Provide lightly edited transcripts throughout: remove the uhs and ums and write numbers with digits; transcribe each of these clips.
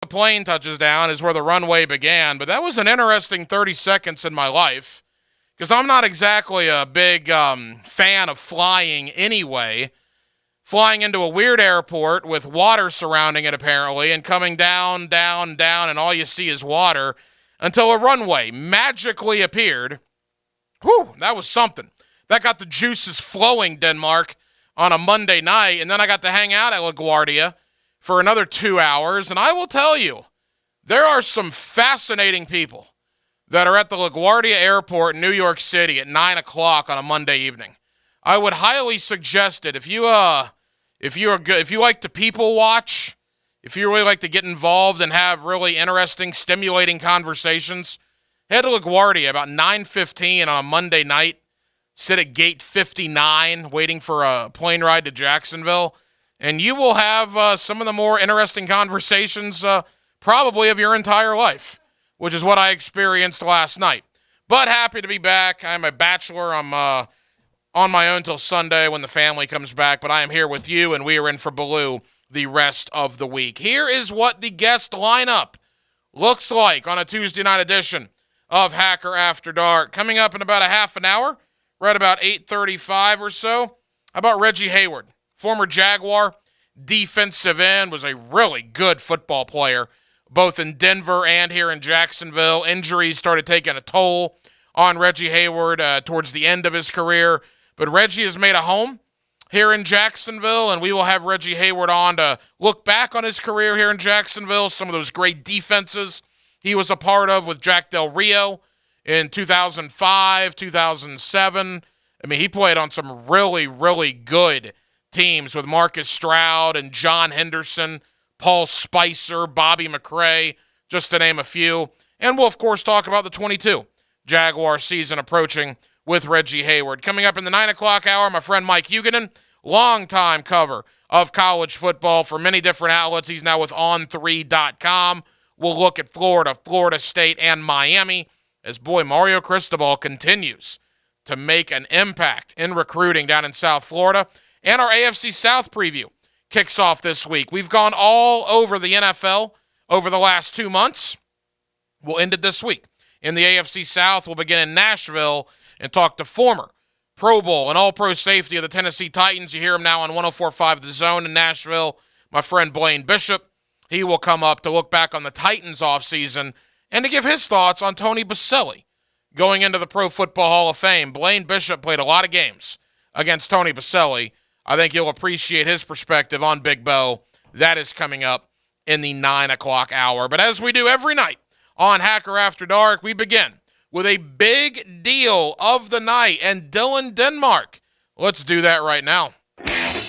the plane touches down is where the runway began, but that was an interesting 30 seconds in my life because I'm not exactly a big fan of flying anyway. Flying into a weird airport with water surrounding it apparently and coming down, down, down, and all you see is water until a runway magically appeared. Whew, that was something. That got the juices flowing, Denmark, on a Monday night, and then I got to hang out at LaGuardia for another 2 hours, and I will tell you, there are some fascinating people that are at the LaGuardia Airport in New York City at 9 o'clock on a Monday evening. I would highly suggest it. If you like to people watch, if you really like to get involved and have really interesting, stimulating conversations, head to LaGuardia about 9:15 on a Monday night. Sit at gate 59 waiting for a plane ride to Jacksonville, and you will have some of the more interesting conversations probably of your entire life, which is what I experienced last night. But happy to be back. I'm a bachelor. I'm on my own till Sunday when the family comes back, but I am here with you, and we are in for Baloo the rest of the week. Here is what the guest lineup looks like on a Tuesday night edition of Hacker After Dark. Coming up in about a half an hour, right about 8:35 or so, how about Reggie Hayward, former Jaguar, defensive end, was a really good football player, both in Denver and here in Jacksonville. Injuries started taking a toll on Reggie Hayward towards the end of his career, but Reggie has made a home here in Jacksonville, and we will have Reggie Hayward on to look back on his career here in Jacksonville, some of those great defenses he was a part of with Jack Del Rio in 2005, 2007. I mean, he played on some really, really good teams with Marcus Stroud and John Henderson, Paul Spicer, Bobby McRae, just to name a few. And we'll, of course, talk about the 22 Jaguar season approaching with Reggie Hayward. Coming up in the 9 o'clock hour, my friend Mike Huguenin, longtime cover of college football for many different outlets. He's now with On3.com. We'll look at Florida, Florida State, and Miami as boy Mario Cristobal continues to make an impact in recruiting down in South Florida. And our AFC South preview kicks off this week. We've gone all over the NFL over the last 2 months. We'll end it this week. In the AFC South, we'll begin in Nashville and talk to former Pro Bowl and All-Pro safety of the Tennessee Titans. You hear him now on 104.5 The Zone in Nashville, my friend Blaine Bishop. He will come up to look back on the Titans offseason and to give his thoughts on Tony Boselli going into the Pro Football Hall of Fame. Blaine Bishop played a lot of games against Tony Boselli. I think you'll appreciate his perspective on Big Bo. That is coming up in the 9 o'clock hour. But as we do every night on Hacker After Dark, we begin with a big deal of the night. And Dylan Denmark, let's do that right now.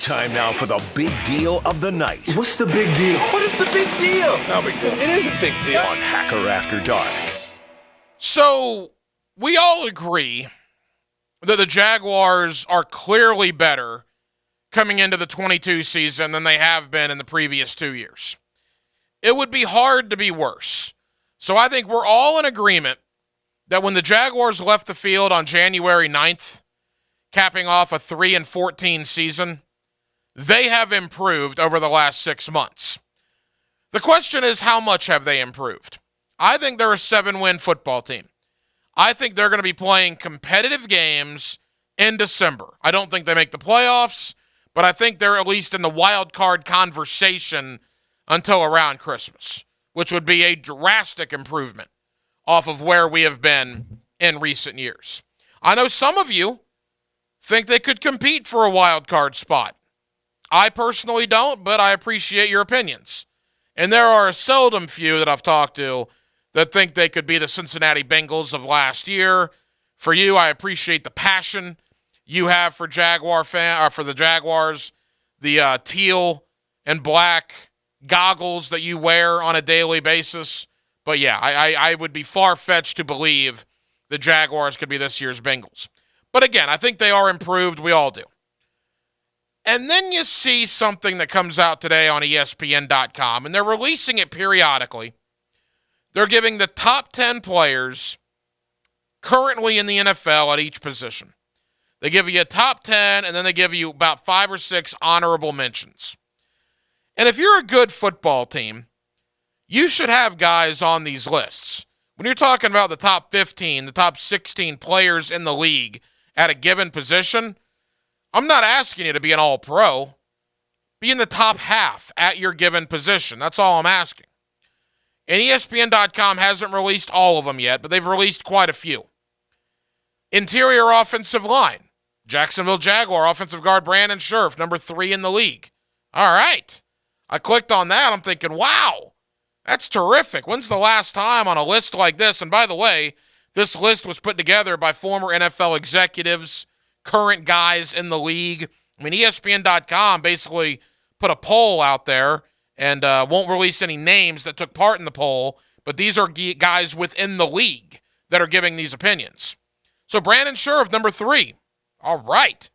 Time now for the big deal of the night. What's the big deal? What is the big deal? No big deal. It is a big deal. On Hacker After Dark. So, we all agree that the Jaguars are clearly better coming into the 22 season than they have been in the previous 2 years. It would be hard to be worse. So I think we're all in agreement that when the Jaguars left the field on January 9th, capping off a 3-14 season, they have improved over the last 6 months. The question is, how much have they improved? I think they're a 7-win football team. I think they're going to be playing competitive games in December. I don't think they make the playoffs, but I think they're at least in the wild card conversation until around Christmas, which would be a drastic improvement off of where we have been in recent years. I know some of you think they could compete for a wild card spot. I personally don't, but I appreciate your opinions. And there are a seldom few that I've talked to that think they could be the Cincinnati Bengals of last year. For you, I appreciate the passion you have for for the Jaguars, the teal and black goggles that you wear on a daily basis. But yeah, I would be far-fetched to believe the Jaguars could be this year's Bengals. But again, I think they are improved. We all do. And then you see something that comes out today on ESPN.com, and they're releasing it periodically. They're giving the top 10 players currently in the NFL at each position. They give you a top 10, and then they give you about 5 or 6 honorable mentions. And if you're a good football team, you should have guys on these lists. When you're talking about the top 15, the top 16 players in the league at a given position, I'm not asking you to be an all-pro. Be in the top half at your given position. That's all I'm asking. And ESPN.com hasn't released all of them yet, but they've released quite a few. Interior offensive line. Jacksonville Jaguar offensive guard Brandon Scherff, number 3 in the league. All right. I clicked on that. I'm thinking, wow, that's terrific. When's the last time on a list like this? And by the way, this list was put together by former NFL executives, current guys in the league. I mean, ESPN.com basically put a poll out there and won't release any names that took part in the poll, but these are guys within the league that are giving these opinions. So Brandon Scherff, number 3. All right.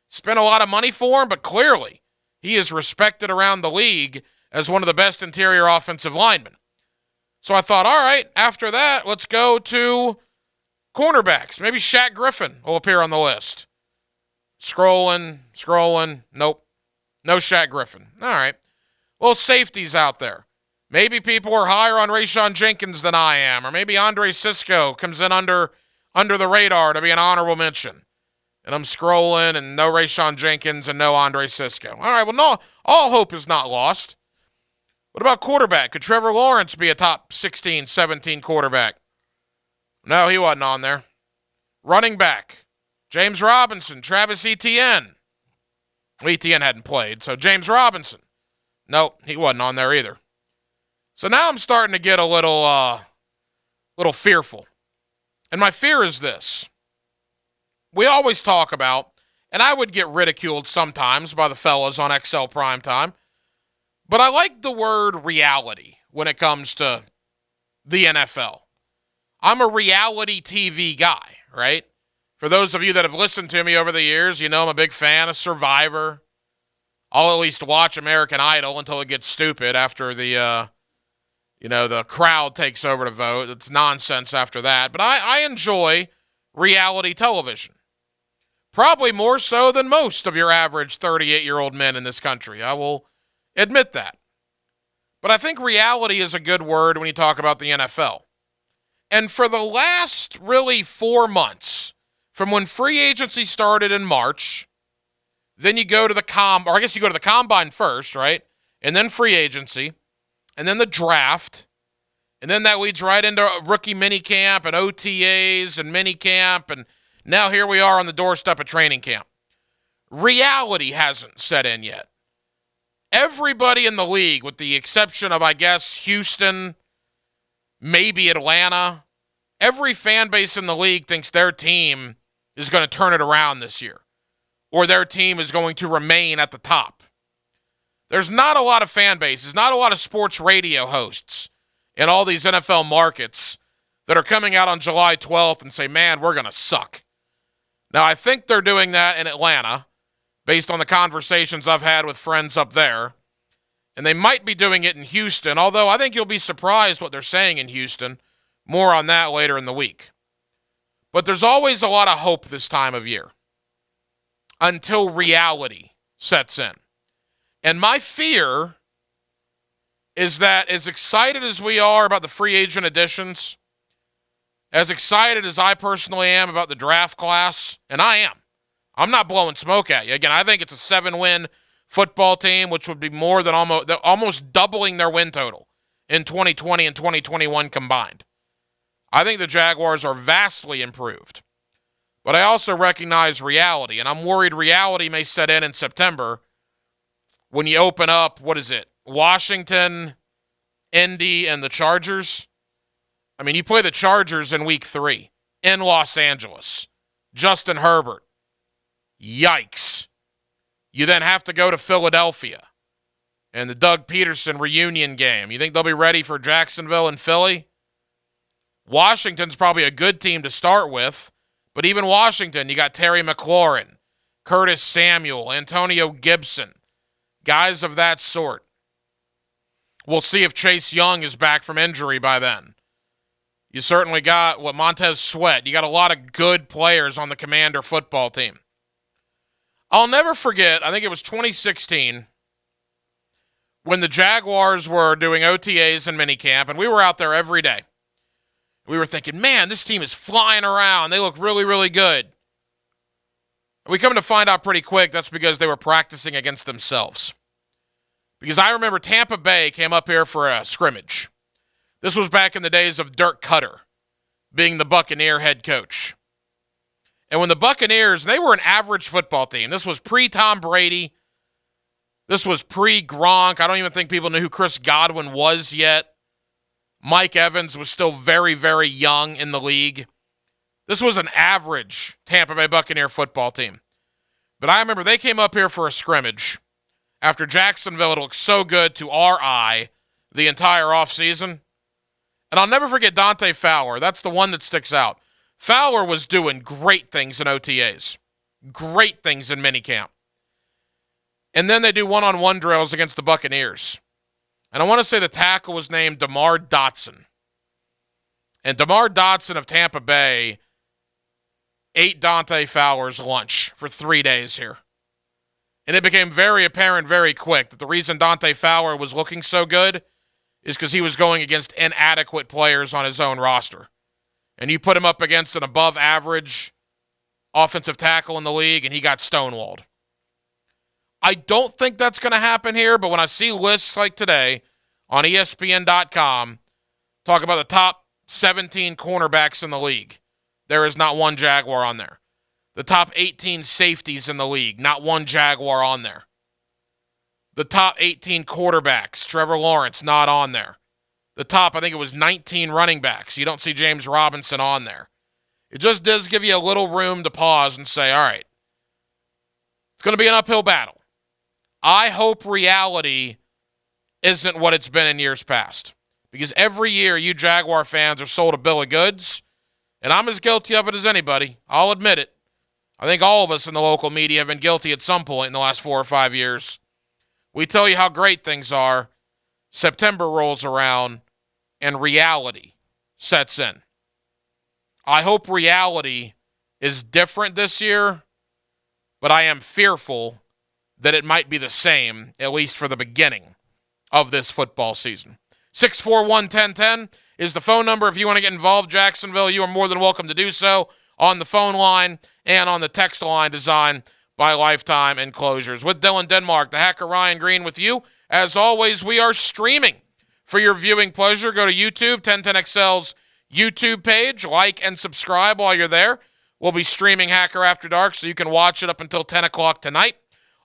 Spent a lot of money for him, but clearly he is respected around the league as one of the best interior offensive linemen. So I thought, all right, after that, let's go to cornerbacks. Maybe Shaq Griffin will appear on the list. Scrolling. Nope. No Shaq Griffin. All right. Well, safeties out there. Maybe people are higher on Rayshawn Jenkins than I am, or maybe Andre Sisco comes in under the radar to be an honorable mention. And I'm scrolling, and no Rayshawn Jenkins and no Andre Sisco. All right, well, no, all hope is not lost. What about quarterback? Could Trevor Lawrence be a top 16, 17 quarterback? No, he wasn't on there. Running back. James Robinson, Travis Etienne. Well, Etienne hadn't played, so James Robinson. Nope, he wasn't on there either. So now I'm starting to get a little fearful. And my fear is this. We always talk about, and I would get ridiculed sometimes by the fellas on XL Primetime, but I like the word reality when it comes to the NFL. I'm a reality TV guy, right? For those of you that have listened to me over the years, you know I'm a big fan of Survivor. I'll at least watch American Idol until it gets stupid after the crowd takes over to vote. It's nonsense after that. But I enjoy reality television. Probably more so than most of your average 38-year-old men in this country. I will admit that. But I think reality is a good word when you talk about the NFL. And for the last really 4 months, from when free agency started in March, then you go to the you go to the combine first, right? And then free agency, and then the draft, and then that leads right into rookie minicamp and OTAs and minicamp, and now here we are on the doorstep of training camp. Reality hasn't set in yet. Everybody in the league, with the exception of, I guess, Houston, maybe Atlanta, every fan base in the league thinks their team is going to turn it around this year, or their team is going to remain at the top. There's not a lot of fan bases, not a lot of sports radio hosts in all these NFL markets that are coming out on July 12th and say, man, we're going to suck. Now, I think they're doing that in Atlanta, based on the conversations I've had with friends up there. And they might be doing it in Houston, although I think you'll be surprised what they're saying in Houston. More on that later in the week. But there's always a lot of hope this time of year until reality sets in. And my fear is that as excited as we are about the free agent additions, as excited as I personally am about the draft class, and I am. I'm not blowing smoke at you. Again, I think it's a 7-win football team, which would be more than almost doubling their win total in 2020 and 2021 combined. I think the Jaguars are vastly improved. But I also recognize reality, and I'm worried reality may set in September when you open up, Washington, Indy, and the Chargers. I mean, you play the Chargers in week 3 in Los Angeles. Justin Herbert. Yikes. You then have to go to Philadelphia and the Doug Peterson reunion game. You think they'll be ready for Jacksonville and Philly? Washington's probably a good team to start with, but even Washington, you got Terry McLaurin, Curtis Samuel, Antonio Gibson, guys of that sort. We'll see if Chase Young is back from injury by then. You certainly got Montez Sweat. You got a lot of good players on the Commander football team. I'll never forget, I think it was 2016, when the Jaguars were doing OTAs and minicamp, and we were out there every day. We were thinking, man, this team is flying around. They look really, really good. We come to find out pretty quick that's because they were practicing against themselves. Because I remember Tampa Bay came up here for a scrimmage. This was back in the days of Dirk Cutter being the Buccaneer head coach. And when the Buccaneers, they were an average football team. This was pre-Tom Brady. This was pre-Gronk. I don't even think people knew who Chris Godwin was yet. Mike Evans was still very, very young in the league. This was an average Tampa Bay Buccaneer football team. But I remember they came up here for a scrimmage after Jacksonville looked so good to our eye the entire offseason. And I'll never forget Dante Fowler. That's the one that sticks out. Fowler was doing great things in OTAs, great things in minicamp. And then they do one-on-one drills against the Buccaneers. And I want to say the tackle was named DeMar Dotson. And DeMar Dotson of Tampa Bay ate Dante Fowler's lunch for 3 days here. And it became very apparent very quick that the reason Dante Fowler was looking so good is because he was going against inadequate players on his own roster. And you put him up against an above-average offensive tackle in the league, and he got stonewalled. I don't think that's going to happen here, but when I see lists like today on ESPN.com talk about the top 17 cornerbacks in the league, there is not one Jaguar on there. The top 18 safeties in the league, not one Jaguar on there. The top 18 quarterbacks, Trevor Lawrence, not on there. The top, I think it was 19 running backs. You don't see James Robinson on there. It just does give you a little room to pause and say, all right, it's going to be an uphill battle. I hope reality isn't what it's been in years past. Because every year you Jaguar fans are sold a bill of goods, and I'm as guilty of it as anybody. I'll admit it. I think all of us in the local media have been guilty at some point in the last 4 or 5 years. We tell you how great things are. September rolls around, and reality sets in. I hope reality is different this year, but I am fearful that it might be the same, at least for the beginning of this football season. 641-1010 is the phone number. If you want to get involved, Jacksonville, you are more than welcome to do so on the phone line and on the text line designed by Lifetime Enclosures. With Dylan Denmark, the hacker Ryan Green with you. As always, we are streaming. For your viewing pleasure, go to YouTube, 1010XL's YouTube page. Like and subscribe while you're there. We'll be streaming Hacker After Dark, so you can watch it up until 10 o'clock tonight.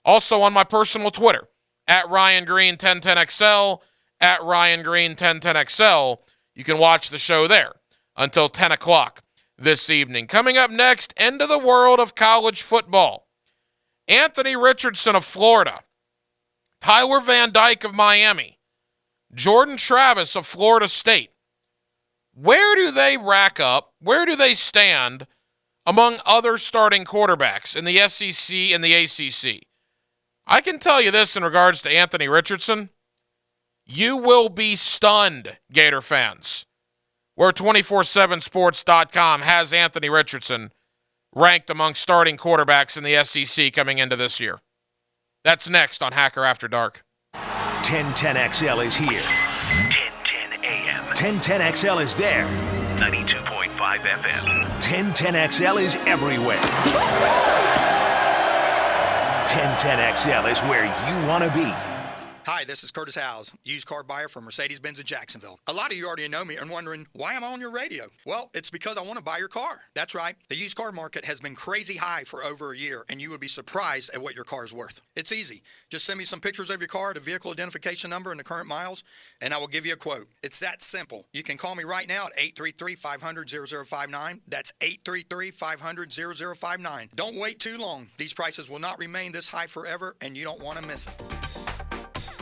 Also on my personal Twitter, at Ryan Green 1010XL, at Ryan Green 1010XL. You can watch the show there until 10 o'clock this evening. Coming up next, end of the world of college football. Anthony Richardson of Florida, Tyler Van Dyke of Miami, Jordan Travis of Florida State. Where do they rack up? Where do they stand among other starting quarterbacks in the SEC and the ACC? I can tell you this in regards to Anthony Richardson. You will be stunned, Gator fans, where 247sports.com has Anthony Richardson ranked among starting quarterbacks in the SEC coming into this year. That's next on Hacker After Dark. 1010XL is here. 1010 AM. 1010XL is there. 92.5 FM. 1010XL is everywhere. 1010XL is where you want to be. Hi, this is Curtis Howes, used car buyer from Mercedes-Benz in Jacksonville. A lot of you already know me and wondering why I'm on your radio. Well, it's because I want to buy your car. That's right. The used car market has been crazy high for over a year, and you would be surprised at what your car is worth. It's easy. Just send me some pictures of your car, the vehicle identification number, and the current miles, and I will give you a quote. It's that simple. You can call me right now at 833-500-0059. That's 833-500-0059. Don't wait too long. These prices will not remain this high forever, and you don't want to miss it.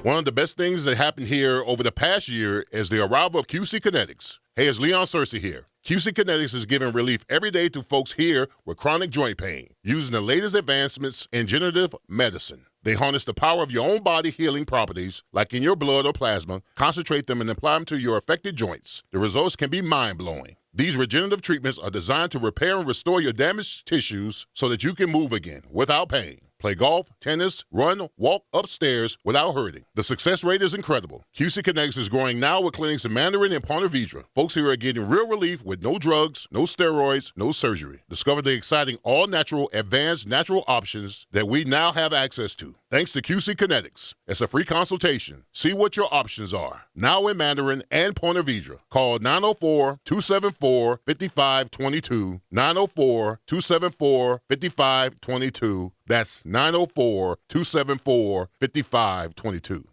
One of the best things that happened here over the past year is the arrival of QC Kinetics. Hey, it's Leon Searcy here. QC Kinetics is giving relief every day to folks here with chronic joint pain using the latest advancements in regenerative medicine. They harness the power of your own body healing properties, like in your blood or plasma, concentrate them and apply them to your affected joints. The results can be mind-blowing. These regenerative treatments are designed to repair and restore your damaged tissues so that you can move again without pain. Play golf, tennis, run, walk upstairs without hurting. The success rate is incredible. QC Kinetics is growing now with clinics in Mandarin and Ponte Vedra. Folks here are getting real relief with no drugs, no steroids, no surgery. Discover the exciting all-natural, advanced natural options that we now have access to. Thanks to QC Kinetics. It's a free consultation. See what your options are. Now in Mandarin and Ponte Vedra. Call 904-274-5522. 904-274-5522. That's 904-274-5522.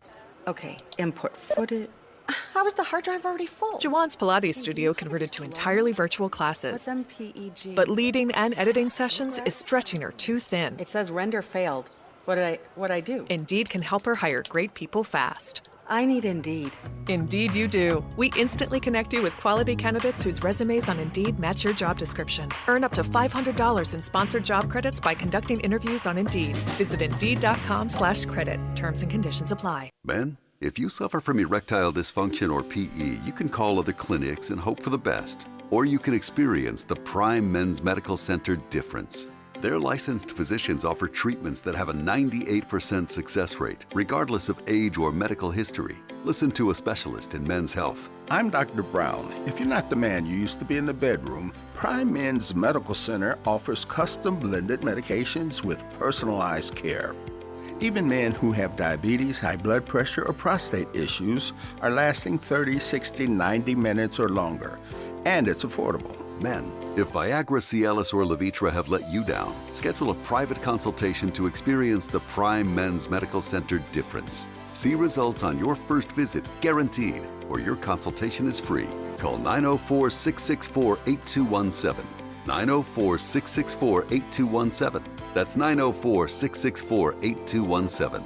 Okay, import footage. How is the hard drive already full? Jawan's Pilates studio converted to entirely virtual classes. MPEG. But leading and editing sessions is stretching her too thin. It says render failed. What'd I do? Indeed can help her hire great people fast. I need Indeed. Indeed you do. We instantly connect you with quality candidates whose resumes on Indeed match your job description. Earn up to $500 in sponsored job credits by conducting interviews on Indeed. Visit Indeed.com/credit. Terms and conditions apply. Men, if you suffer from erectile dysfunction or PE, you can call other clinics and hope for the best. Or you can experience the Prime Men's Medical Center difference. Their licensed physicians offer treatments that have a 98% success rate, regardless of age or medical history. Listen to a specialist in men's health. I'm Dr. Brown. If you're not the man you used to be in the bedroom, Prime Men's Medical Center offers custom blended medications with personalized care. Even men who have diabetes, high blood pressure, or prostate issues are lasting 30, 60, 90 minutes or longer. And it's affordable. Men, if Viagra, Cialis, or Levitra have let you down, schedule a private consultation to experience the Prime Men's Medical Center difference. See results on your first visit, guaranteed, or your consultation is free. Call 904-664-8217. 904-664-8217. That's 904-664-8217.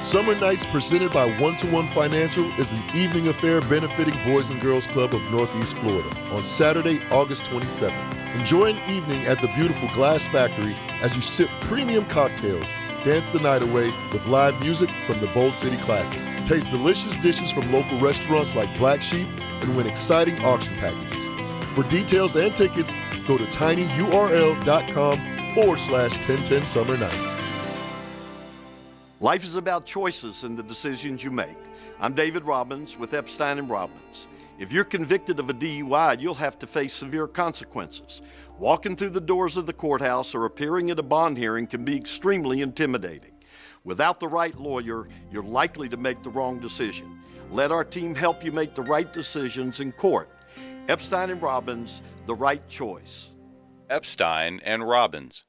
Summer Nights presented by One-to-One Financial is an evening affair benefiting Boys and Girls Club of Northeast Florida on Saturday, August 27th. Enjoy an evening at the beautiful Glass Factory as you sip premium cocktails, dance the night away with live music from the Bold City Classic. Taste delicious dishes from local restaurants like Black Sheep and win exciting auction packages. For details and tickets, go to tinyurl.com/1010 Summer Nights. Life is about choices and the decisions you make. I'm David Robbins with Epstein & Robbins. If you're convicted of a DUI, you'll have to face severe consequences. Walking through the doors of the courthouse or appearing at a bond hearing can be extremely intimidating. Without the right lawyer, you're likely to make the wrong decision. Let our team help you make the right decisions in court. Epstein & Robbins, the right choice. Epstein & Robbins,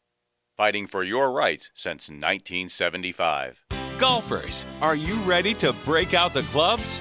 fighting for your rights since 1975. Golfers, are you ready to break out the clubs?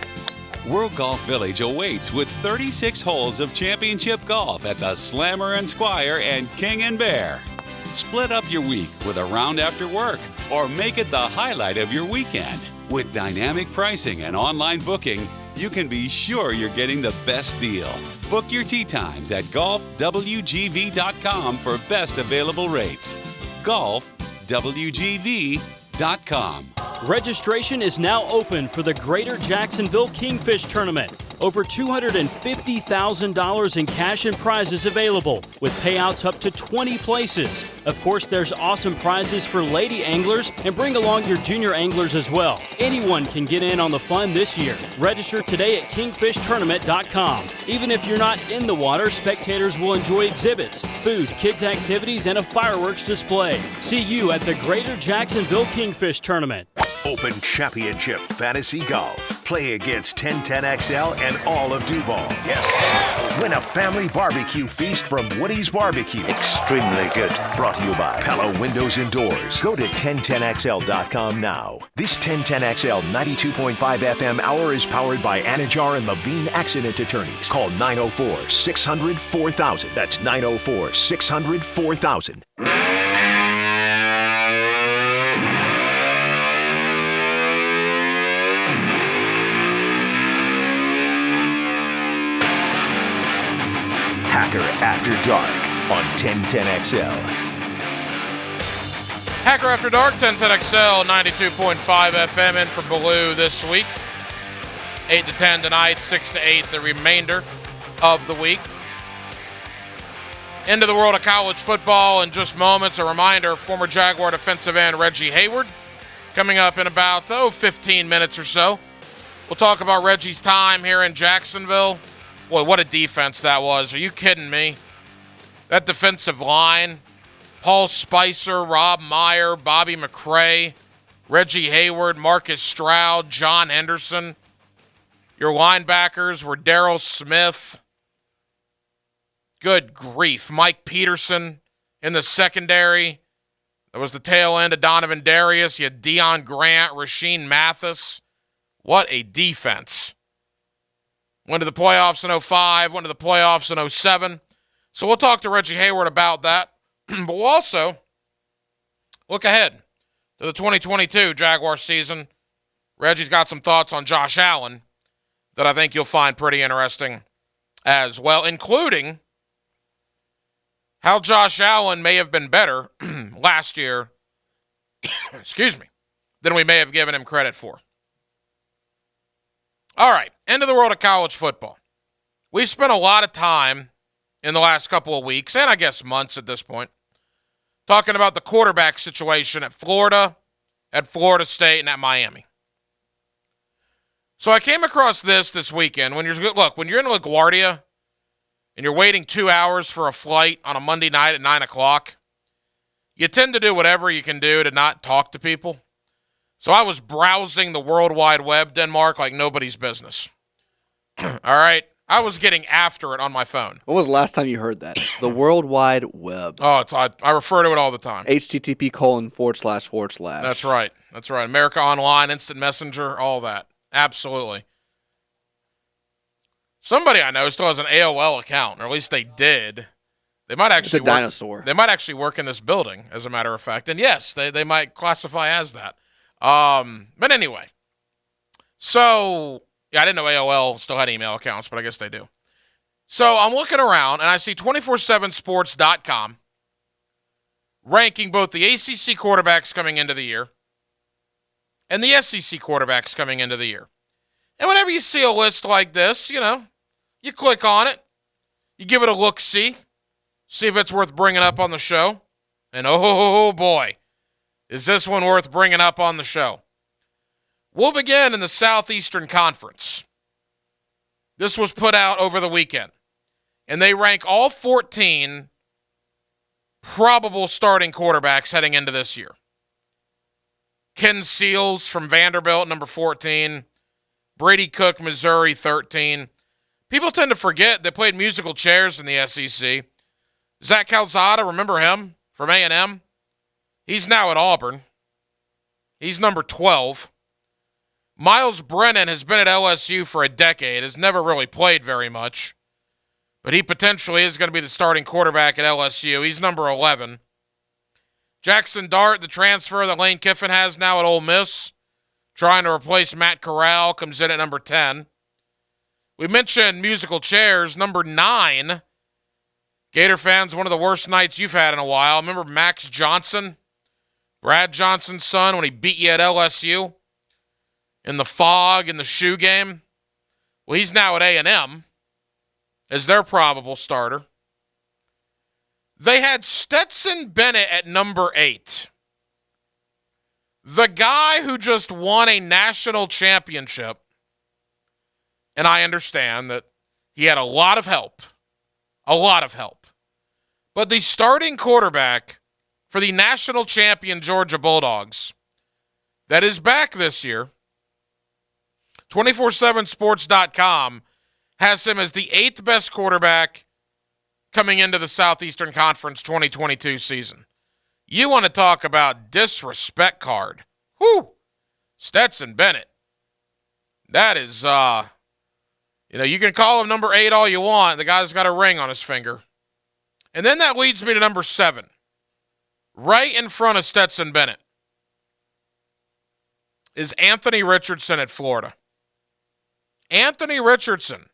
World Golf Village awaits with 36 holes of championship golf at the Slammer and Squire and King and Bear. Split up your week with a round after work, or make it the highlight of your weekend. With dynamic pricing and online booking, you can be sure you're getting the best deal. Book your tee times at golfwgv.com for best available rates. golfwgv.com. Registration is now open for the Greater Jacksonville Kingfish Tournament. Over $250,000 in cash and prizes available, with payouts up to 20 places. Of course, there's awesome prizes for lady anglers, and bring along your junior anglers as well. Anyone can get in on the fun this year. Register today at kingfishtournament.com. Even if you're not in the water, spectators will enjoy exhibits, food, kids' activities, and a fireworks display. See you at the Greater Jacksonville Kingfish Tournament. Open Championship Fantasy Golf. Play against 1010XL and all of Duval. Yes. Win a family barbecue feast from Woody's Barbecue. Extremely good. Brought to you by Pella Windows and Doors. Go to 1010XL.com now. This 1010XL 92.5 FM hour is powered by Anajar and Levine Accident Attorneys. Call 904-600-4000. That's 904-600-4000. Hacker After Dark on 1010XL. Hacker After Dark, 1010XL, 92.5 FM in for Baloo this week. 8 to 10 tonight, 6 to 8 the remainder of the week. Into the world of college football in just moments. A reminder, former Jaguar defensive end Reggie Hayward coming up in about 15 minutes or so. We'll talk about Reggie's time here in Jacksonville. Boy, what a defense that was. Are you kidding me? That defensive line, Paul Spicer, Rob Meyer, Bobby McCray, Reggie Hayward, Marcus Stroud, John Henderson. Your linebackers were Darryl Smith. Good grief. Mike Peterson in the secondary. That was the tail end of Donovan Darius. You had Deion Grant, Rashean Mathis. What a defense. Went to the playoffs in 05, went to the playoffs in 07. So we'll talk to Reggie Hayward about that. But we'll also look ahead to the 2022 Jaguar season. Reggie's got some thoughts on Josh Allen that I think you'll find pretty interesting as well, including how Josh Allen may have been better last year, than we may have given him credit for. All right, into the world of college football. We've spent a lot of time in the last couple of weeks, and I guess months at this point, talking about the quarterback situation at Florida, at Florida State, and at Miami. So I came across this weekend. When you're in LaGuardia and you're waiting 2 hours for a flight on a Monday night at 9 o'clock, you tend to do whatever you can do to not talk to people. So I was browsing the World Wide Web, Denmark, like nobody's business. All right? I was getting after it on my phone. When was the last time you heard that? The World Wide Web. Oh, I refer to it all the time. http://. That's right. That's right. America Online, Instant Messenger, all that. Absolutely. Somebody I know still has an AOL account, or at least they did. They might actually it's a dinosaur. They might actually work in this building, as a matter of fact. And yes, they might classify as that. But anyway. So, yeah, I didn't know AOL still had email accounts, but I guess they do. So I'm looking around, and I see 247sports.com ranking both the ACC quarterbacks coming into the year and the SEC quarterbacks coming into the year. And whenever you see a list like this, you click on it, you give it a look-see, see if it's worth bringing up on the show. And oh boy, is this one worth bringing up on the show. We'll begin in the Southeastern Conference. This was put out over the weekend. And they rank all 14 probable starting quarterbacks heading into this year. Ken Seals from Vanderbilt, number 14. Brady Cook, Missouri, 13. People tend to forget they played musical chairs in the SEC. Zach Calzada, remember him from A&M? He's now at Auburn. He's number 12. Miles Brennan has been at LSU for a decade, has never really played very much, but he potentially is going to be the starting quarterback at LSU. He's number 11. Jackson Dart, the transfer that Lane Kiffin has now at Ole Miss, trying to replace Matt Corral, comes in at number 10. We mentioned musical chairs, number 9. Gator fans, one of the worst nights you've had in a while. Remember Max Johnson, Brad Johnson's son, when he beat you at LSU in the fog in the shoe game? Well, he's now at A&M as their probable starter. They had Stetson Bennett at number 8. The guy who just won a national championship, and I understand that he had a lot of help. But the starting quarterback for the national champion Georgia Bulldogs that is back this year, 247sports.com has him as the 8th best quarterback coming into the Southeastern Conference 2022 season. You want to talk about disrespect card. Whew. Stetson Bennett. That is, you can call him number 8 all you want. The guy's got a ring on his finger. And then that leads me to number 7. Right in front of Stetson Bennett is Anthony Richardson at Florida. Anthony Richardson,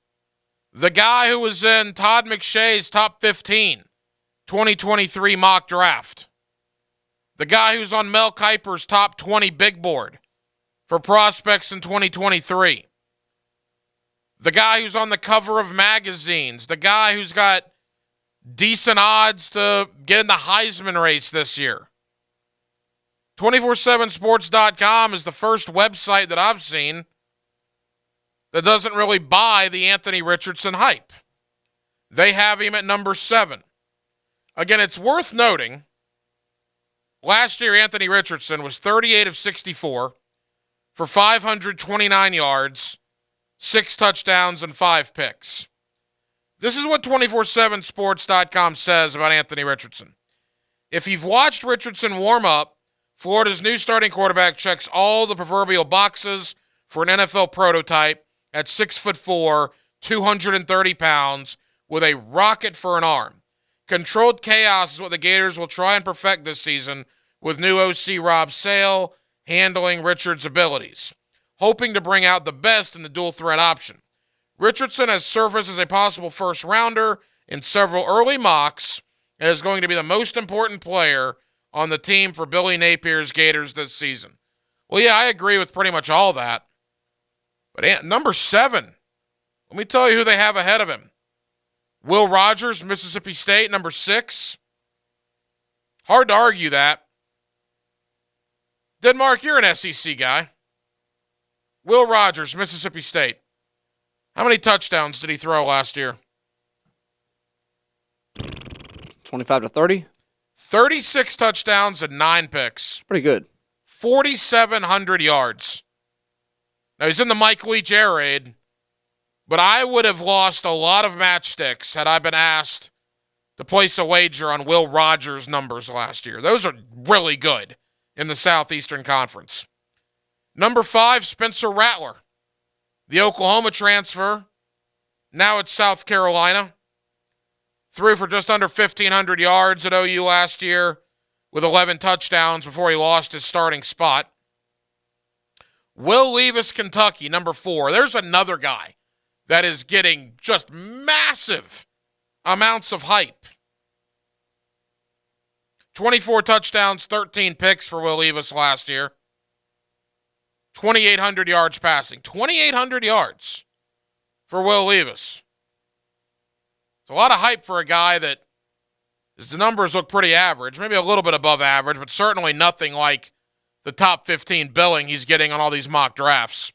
the guy who was in Todd McShay's top 15 2023 mock draft. The guy who's on Mel Kiper's top 20 big board for prospects in 2023. The guy who's on the cover of magazines. The guy who's got decent odds to get in the Heisman race this year. 247sports.com is the first website that I've seen that doesn't really buy the Anthony Richardson hype. They have him at number 7. Again, it's worth noting, last year Anthony Richardson was 38 of 64 for 529 yards, 6 touchdowns, and 5 picks. This is what 247sports.com says about Anthony Richardson. If you've watched Richardson warm up, Florida's new starting quarterback checks all the proverbial boxes for an NFL prototype at 6'4", 230 pounds, with a rocket for an arm. Controlled chaos is what the Gators will try and perfect this season with new OC Rob Sale handling Richard's abilities, hoping to bring out the best in the dual threat option. Richardson has surfaced as a possible first-rounder in several early mocks and is going to be the most important player on the team for Billy Napier's Gators this season. Well, yeah, I agree with pretty much all that. But number 7, let me tell you who they have ahead of him. Will Rogers, Mississippi State, number 6. Hard to argue that. Denmark, you're an SEC guy. Will Rogers, Mississippi State. How many touchdowns did he throw last year? 25 to 30? 36 touchdowns and 9 picks. Pretty good. 4,700 yards. Now, he's in the Mike Leach air raid, but I would have lost a lot of matchsticks had I been asked to place a wager on Will Rogers' numbers last year. Those are really good in the Southeastern Conference. Number 5, Spencer Rattler, the Oklahoma transfer, now at South Carolina. Threw for just under 1,500 yards at OU last year with 11 touchdowns before he lost his starting spot. Will Levis, Kentucky, number 4. There's another guy that is getting just massive amounts of hype. 24 touchdowns, 13 picks for Will Levis last year. 2,800 yards passing. 2,800 yards for Will Levis. It's a lot of hype for a guy that his numbers look pretty average, maybe a little bit above average, but certainly nothing like the top 15 billing he's getting on all these mock drafts.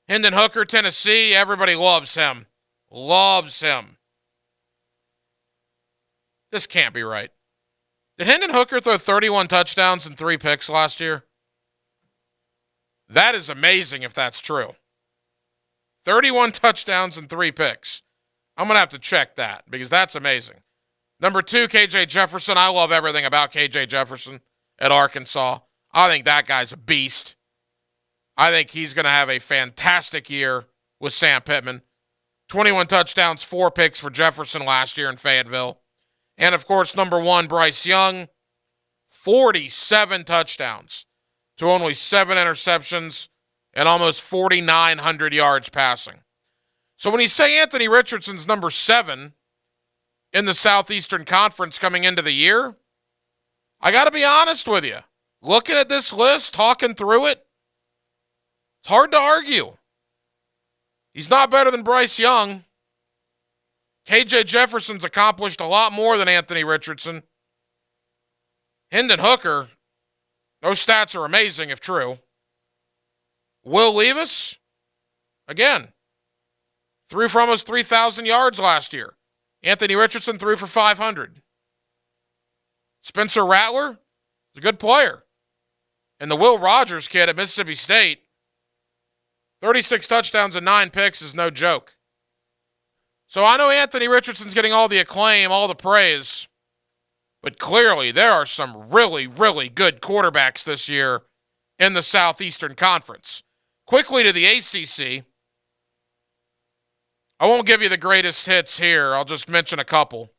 Hendon Hooker, Tennessee, everybody loves him. Loves him. This can't be right. Did Hendon Hooker throw 31 touchdowns and 3 picks last year? That is amazing if that's true. 31 touchdowns and 3 picks. I'm going to have to check that because that's amazing. Number 2, KJ Jefferson. I love everything about KJ Jefferson at Arkansas. I think that guy's a beast. I think he's going to have a fantastic year with Sam Pittman. 21 touchdowns, 4 picks for Jefferson last year in Fayetteville. And, of course, number 1, Bryce Young. 47 touchdowns to only 7 interceptions and almost 4,900 yards passing. So when you say Anthony Richardson's number 7 in the Southeastern Conference coming into the year, I got to be honest with you. Looking at this list, talking through it, it's hard to argue. He's not better than Bryce Young. KJ Jefferson's accomplished a lot more than Anthony Richardson. Hendon Hooker, those stats are amazing if true. Will Levis, again, threw for almost 3,000 yards last year. Anthony Richardson threw for 500. Spencer Rattler is a good player. And the Will Rogers kid at Mississippi State, 36 touchdowns and 9 picks is no joke. So I know Anthony Richardson's getting all the acclaim, all the praise, but clearly there are some really, really good quarterbacks this year in the Southeastern Conference. Quickly to the ACC. I won't give you the greatest hits here. I'll just mention a couple.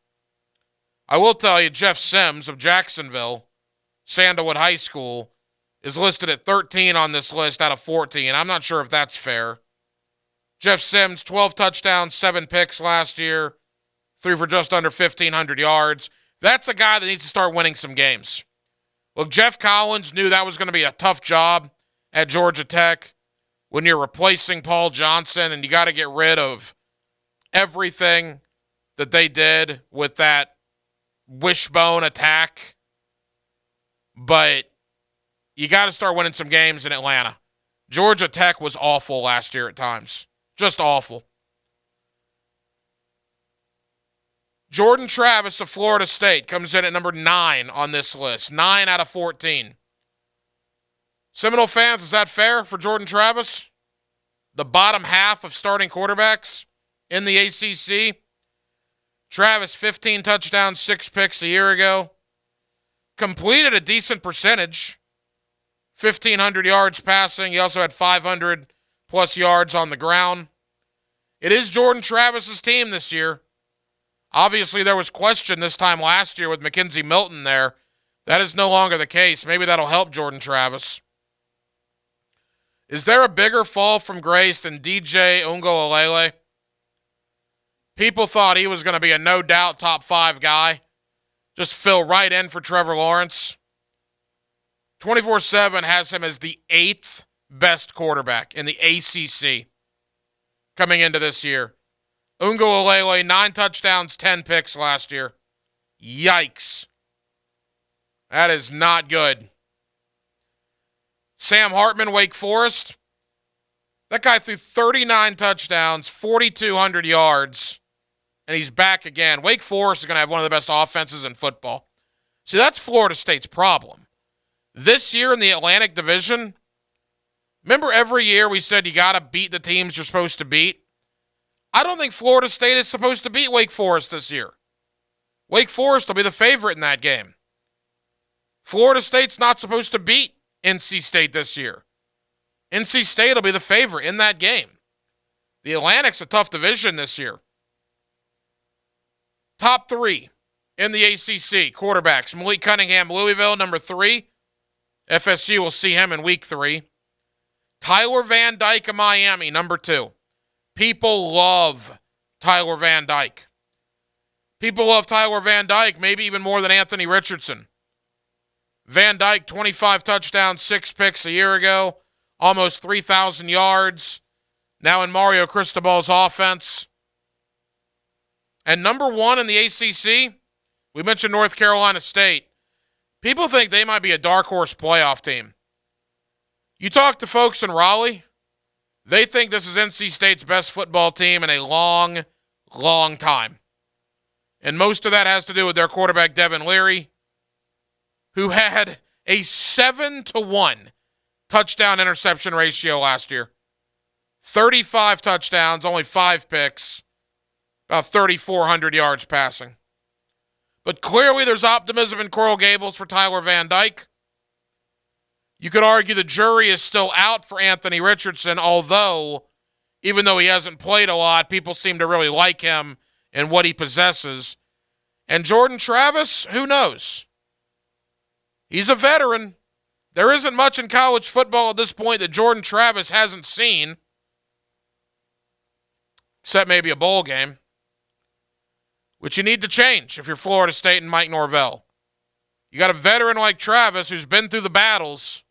I will tell you Jeff Sims of Jacksonville, Sandalwood High School, is listed at 13 on this list out of 14. I'm not sure if that's fair. Jeff Sims, 12 touchdowns, 7 picks last year, threw for just under 1,500 yards. That's a guy that needs to start winning some games. Look, Jeff Collins knew that was going to be a tough job at Georgia Tech when you're replacing Paul Johnson and you got to get rid of everything that they did with that wishbone attack. But you got to start winning some games in Atlanta. Georgia Tech was awful last year at times. Just awful. Jordan Travis of Florida State comes in at number 9 on this list. 9 out of 14. Seminole fans, is that fair for Jordan Travis? The bottom half of starting quarterbacks in the ACC. Travis, 15 touchdowns, 6 picks a year ago. Completed a decent percentage. 1,500 yards passing. He also had 500-plus yards on the ground. It is Jordan Travis's team this year. Obviously, there was question this time last year with Mackenzie Milton there. That is no longer the case. Maybe that'll help Jordan Travis. Is there a bigger fall from grace than DJ Uiagalelei? People thought he was going to be a no-doubt top 5 guy. Just fill right in for Trevor Lawrence. 24/7 has him as the 8th best quarterback in the ACC coming into this year. Uiagalelei, 9 touchdowns, 10 picks last year. Yikes. That is not good. Sam Hartman, Wake Forest. That guy threw 39 touchdowns, 4,200 yards, and he's back again. Wake Forest is going to have one of the best offenses in football. See, that's Florida State's problem. This year in the Atlantic Division, remember every year we said you got to beat the teams you're supposed to beat? I don't think Florida State is supposed to beat Wake Forest this year. Wake Forest will be the favorite in that game. Florida State's not supposed to beat NC State this year. NC State will be the favorite in that game. The Atlantic's a tough division this year. Top 3 in the ACC quarterbacks. Malik Cunningham, Louisville, number 3. FSU will see him in week 3. Tyler Van Dyke of Miami, number 2. People love Tyler Van Dyke. People love Tyler Van Dyke, maybe even more than Anthony Richardson. Van Dyke, 25 touchdowns, 6 picks a year ago, almost 3,000 yards. Now in Mario Cristobal's offense. And number 1 in the ACC, we mentioned North Carolina State. People think they might be a dark horse playoff team. You talk to folks in Raleigh, they think this is NC State's best football team in a long, long time. And most of that has to do with their quarterback, Devin Leary, who had a 7-to-1 touchdown-interception ratio last year. 35 touchdowns, only 5 picks, about 3,400 yards passing. But clearly there's optimism in Coral Gables for Tyler Van Dyke. You could argue the jury is still out for Anthony Richardson, although, even though he hasn't played a lot, people seem to really like him and what he possesses. And Jordan Travis, who knows? He's a veteran. There isn't much in college football at this point that Jordan Travis hasn't seen, except maybe a bowl game, which you need to change if you're Florida State and Mike Norvell. You got a veteran like Travis who's been through the battles.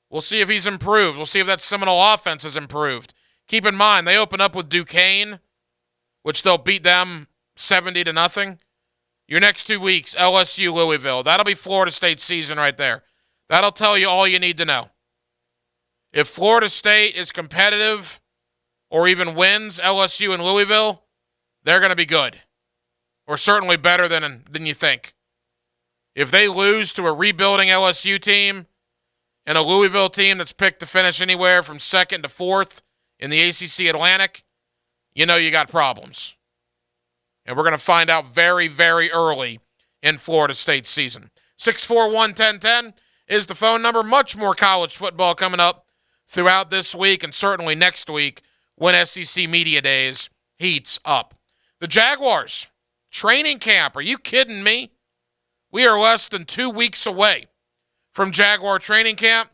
We'll see if he's improved. We'll see if that Seminole offense has improved. Keep in mind, they open up with Duquesne, which they'll beat them 70-0. Your next 2 weeks, LSU, Louisville. That'll be Florida State's season right there. That'll tell you all you need to know. If Florida State is competitive or even wins LSU and Louisville, they're going to be good. Or certainly better than you think. If they lose to a rebuilding LSU team and a Louisville team that's picked to finish anywhere from 2nd to 4th in the ACC Atlantic, you know you got problems. And we're going to find out very, very early in Florida State's season. 641-1010 is the phone number. Much more college football coming up throughout this week and certainly next week when SEC Media Days heats up. The Jaguars, training camp. Are you kidding me? We are less than 2 weeks away from Jaguar training camp.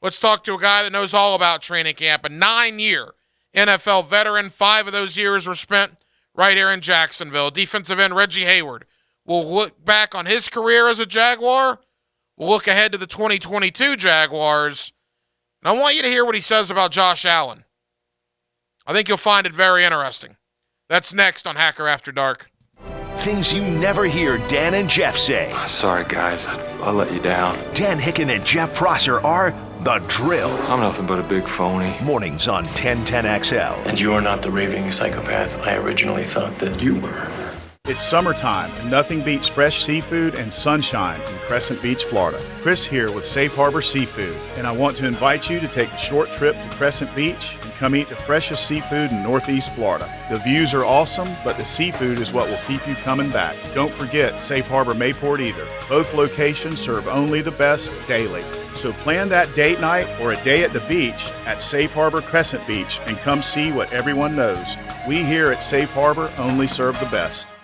Let's talk to a guy that knows all about training camp. A 9-year NFL veteran. 5 of those years were spent right here in Jacksonville. Defensive end Reggie Hayward will look back on his career as a Jaguar. We'll look ahead to the 2022 Jaguars. And I want you to hear what he says about Josh Allen. I think you'll find it very interesting. That's next on Hacker After Dark. Things you never hear Dan and Jeff say. Sorry, guys. I'll let you down. Dan Hicken and Jeff Prosser are The Drill. I'm nothing but a big phony. Mornings on 1010XL. And you are not the raving psychopath I originally thought that you were. It's summertime, and nothing beats fresh seafood and sunshine in Crescent Beach, Florida. Chris here with Safe Harbor Seafood, and I want to invite you to take a short trip to Crescent Beach and come eat the freshest seafood in Northeast Florida. The views are awesome, but the seafood is what will keep you coming back. Don't forget Safe Harbor Mayport either. Both locations serve only the best daily. So plan that date night or a day at the beach at Safe Harbor Crescent Beach and come see what everyone knows. We here at Safe Harbor only serve the best.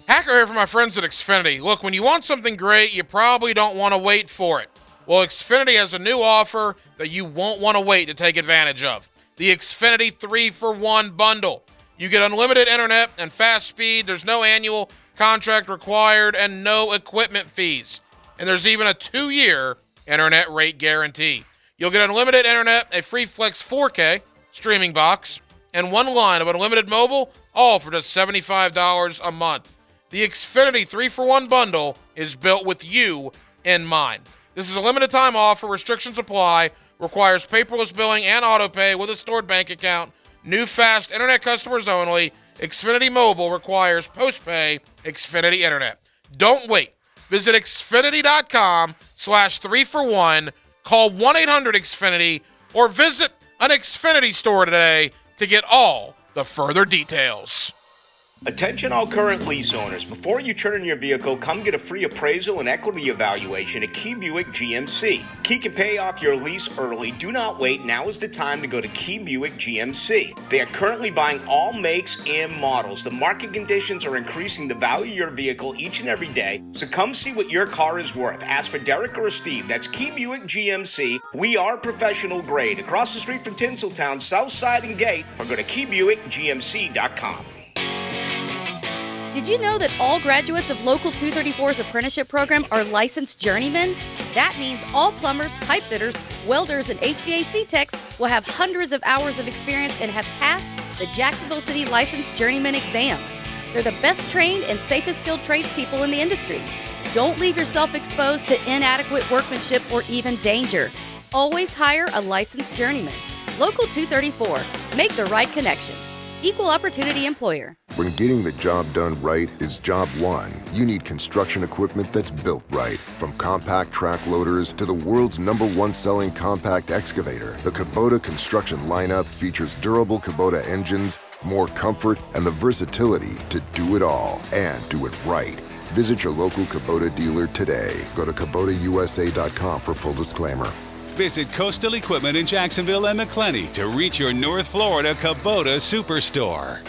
Hacker here for my friends at Xfinity. Look, when you want something great, you probably don't want to wait for it. Well, Xfinity has a new offer that you won't want to wait to take advantage of. The Xfinity 3-for-1 bundle. You get unlimited internet and fast speed. There's no annual contract required and no equipment fees. And there's even a 2-year internet rate guarantee. You'll get unlimited internet, a free Flex 4K streaming box, and one line of unlimited mobile, all for just $75 a month. The Xfinity 3-for-1 bundle is built with you in mind. This is a limited time offer. Restrictions apply. Requires paperless billing and auto pay with a stored bank account. New fast internet customers only. Xfinity Mobile requires post-pay Xfinity Internet. Don't wait. Visit Xfinity.com/3-for-1. Call 1-800-XFINITY or visit an Xfinity store today to get all the further details. Attention all current lease owners. Before you turn in your vehicle, come get a free appraisal and equity evaluation at Key Buick GMC. Key can pay off your lease early. Do not wait. Now is the time to go to Key Buick GMC. They are currently buying all makes and models. The market conditions are increasing the value of your vehicle each and every day, so come see what your car is worth. Ask for Derek or Steve. That's Key Buick GMC. We are professional grade. Across the street from Tinseltown, Southside and Gate, or go to KeyBuickGMC.com. Did you know that all graduates of Local 234's apprenticeship program are licensed journeymen? That means all plumbers, pipe fitters, welders, and HVAC techs will have hundreds of hours of experience and have passed the Jacksonville City Licensed Journeyman exam. They're the best trained and safest skilled tradespeople in the industry. Don't leave yourself exposed to inadequate workmanship or even danger. Always hire a licensed journeyman. Local 234. Make the right connection. Equal opportunity employer. When getting the job done right is job one, you need construction equipment that's built right. From compact track loaders to the world's #1 selling compact excavator, the Kubota construction lineup features durable Kubota engines, more comfort, and the versatility to do it all and do it right. Visit your local Kubota dealer today. Go to KubotaUSA.com for full disclaimer. Visit Coastal Equipment in Jacksonville and McClenny to reach your North Florida Kubota Superstore.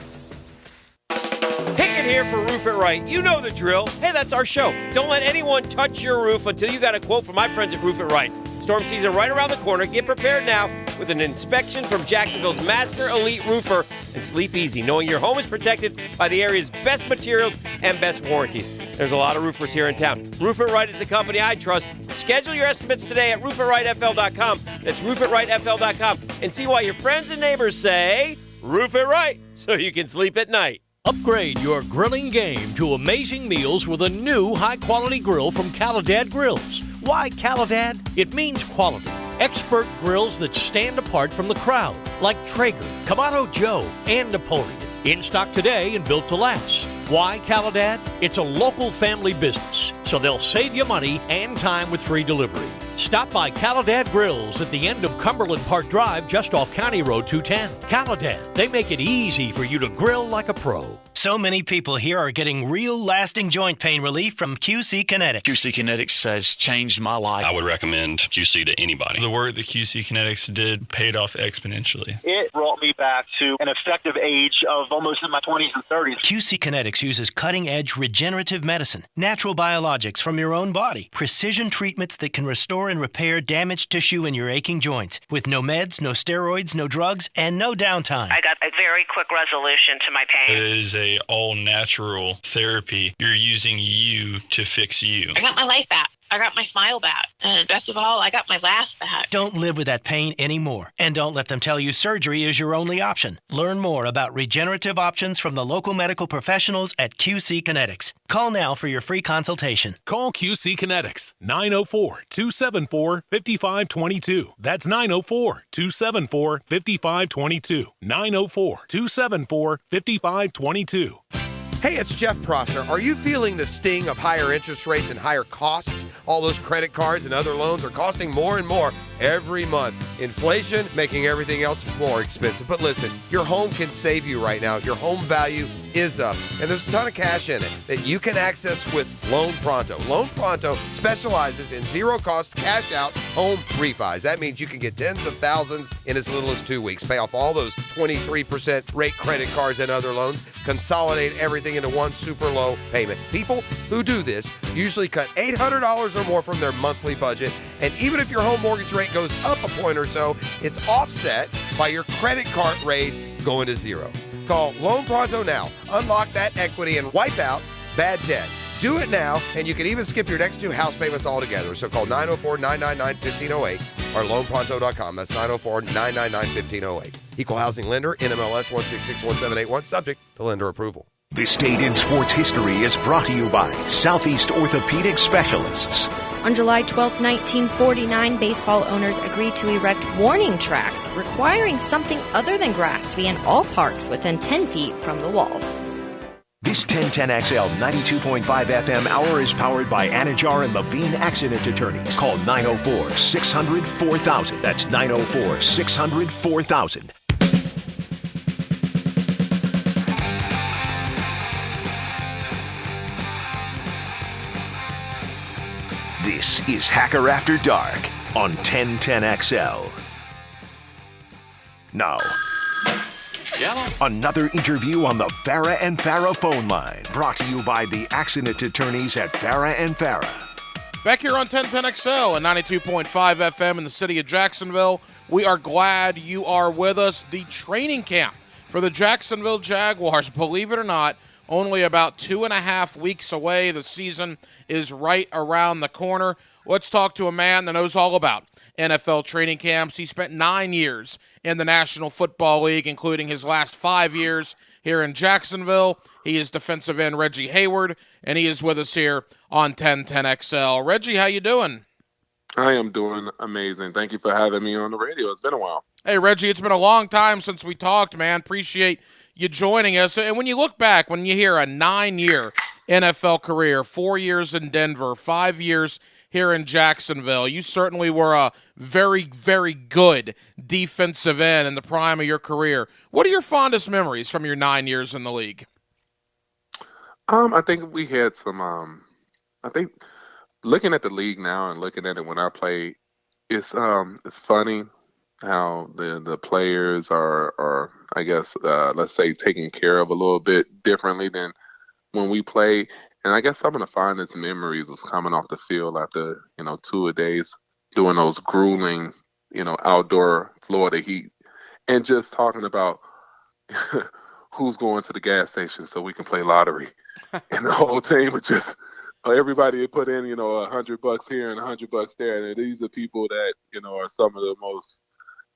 Hicken here for Roof It Right. You know the drill. Hey, that's our show. Don't let anyone touch your roof until you got a quote from my friends at Roof It Right. Storm season right around the corner. Get prepared now with an inspection from Jacksonville's Master Elite Roofer, and sleep easy knowing your home is protected by the area's best materials and best warranties. There's a lot of roofers here in town. Roof It Right is the company I trust. Schedule your estimates today at roofitRightFL.com. That's roofitRightFL.com, and see why your friends and neighbors say Roof It Right, so you can sleep at night. Upgrade your grilling game to amazing meals with a new high-quality grill from Caladad Grills. Why Caladad? It means quality. Expert grills that stand apart from the crowd, like Traeger, Kamado Joe, and Napoleon. In stock today and built to last. Why Caladad? It's a local family business, so they'll save you money and time with free delivery. Stop by Caladad Grills at the end of Cumberland Park Drive, just off County Road 210. Caladad, they make it easy for you to grill like a pro. So many people here are getting real lasting joint pain relief from QC Kinetics. QC Kinetics has changed my life. I would recommend QC to anybody. The work that QC Kinetics did paid off exponentially. It brought me back to an effective age of almost in my 20s and 30s. QC Kinetics uses cutting-edge regenerative medicine, natural biologics from your own body, precision treatments that can restore and repair damaged tissue in your aching joints, with no meds, no steroids, no drugs, and no downtime. I got a very quick resolution to my pain. It is a all-natural therapy. You're using you to fix you. I got my life back. I got my smile back. And best of all, I got my laugh back. Don't live with that pain anymore. And don't let them tell you surgery is your only option. Learn more about regenerative options from the local medical professionals at QC Kinetics. Call now for your free consultation. Call QC Kinetics, 904-274-5522. That's 904-274-5522. 904-274-5522. Hey, it's Jeff Prosser. Are you feeling the sting of higher interest rates and higher costs? All those credit cards and other loans are costing more and more every month. Inflation making everything else more expensive. But listen, your home can save you right now. Your home value is up, and there's a ton of cash in it that you can access with Loan Pronto. Loan Pronto specializes in zero-cost cash-out home refis. That means you can get tens of thousands in as little as 2 weeks, pay off all those 23% rate credit cards and other loans, consolidate everything into one super low payment. People who do this usually cut $800 or more from their monthly budget, and even if your home mortgage rate goes up a point or so, it's offset by your credit card rate going to zero. Call Loan Pronto now. Unlock that equity and wipe out bad debt. Do it now, and you can even skip your next 2 house payments altogether. So call 904-999-1508 or loanpronto.com. That's 904-999-1508. Equal housing lender, NMLS 1661781, subject to lender approval. This date in sports history is brought to you by Southeast Orthopedic Specialists. On July 12, 1949, baseball owners agreed to erect warning tracks requiring something other than grass to be in all parks within 10 feet from the walls. This 1010XL 92.5 FM hour is powered by Anajar and Levine Accident Attorneys. Call 904-600-4000. That's 904-600-4000. This is Hacker After Dark on 1010XL. Now, another interview on the Farah and Farah phone line, brought to you by the accident attorneys at Farah and Farah. Back here on 1010XL and 92.5 FM in the city of Jacksonville, we are glad you are with us. The training camp for the Jacksonville Jaguars, believe it or not, only about 2.5 weeks away. The season is right around the corner. Let's talk to a man that knows all about NFL training camps. He spent 9 years in the National Football League, including his last 5 years here in Jacksonville. He is defensive end Reggie Hayward, and he is with us here on 1010XL. Reggie, how you doing? I am doing amazing. Thank you for having me on the radio. It's been a while. Hey, Reggie, it's been a long time since we talked, man. Appreciate you joining us. And when you look back, when you hear a 9-year NFL career, 4 years in Denver, 5 years here in Jacksonville, you certainly were a very, very good defensive end in the prime of your career. What are your fondest memories from your 9 years in the league? I think we had some, I think looking at the league now and looking at it when I played, it's funny how the players are I guess, let's say, taken care of a little bit differently than when we played. And I guess some of the fondest memories was coming off the field after, 2 days doing those grueling, outdoor Florida heat, and just talking about who's going to the gas station so we can play lottery. And the whole team would just, everybody would put in, $100 here and $100 there. And these are people that, are some of the most,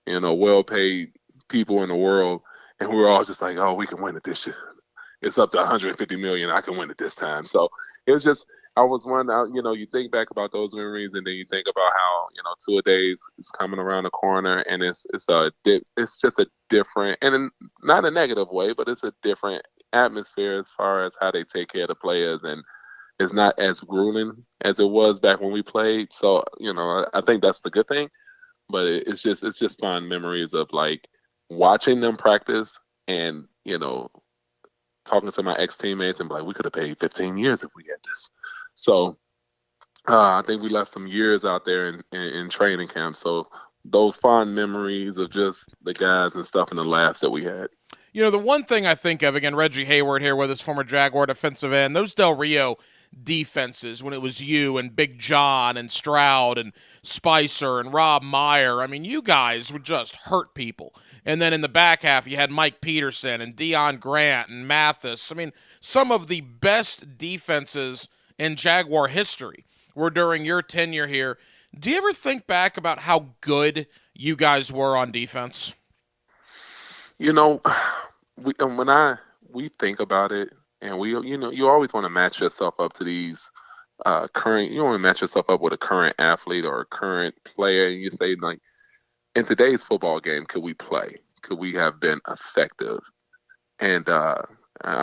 well-paid people in the world. And we were all just like, oh, we can win it this year. It's up to 150 million. I can win it this time. So it was just, I was wondering, you think back about those memories, and then you think about how, 2 days is coming around the corner, and it's just a different, and not a negative way, but it's a different atmosphere as far as how they take care of the players, and it's not as grueling as it was back when we played. So, I think that's the good thing, but it's just fond memories of like watching them practice and, talking to my ex-teammates and be like, we could have paid 15 years if we had this. So I think we left some years out there in training camp. So those fond memories of just the guys and stuff and the laughs that we had. The one thing I think of, again, Reggie Hayward here with his former Jaguar defensive end, those Del Rio defenses when it was you and Big John and Stroud and Spicer and Rob Meyer. I mean, you guys would just hurt people. And then in the back half, you had Mike Peterson and Deion Grant and Mathis. I mean, some of the best defenses in Jaguar history. were during your tenure here. Do you ever think back about how good you guys were on defense? You know, we think about it, and you always want to match yourself up to these current. You want to match yourself up with a current athlete or a current player, and you say, like, in today's football game, could we play? Could we have been effective? And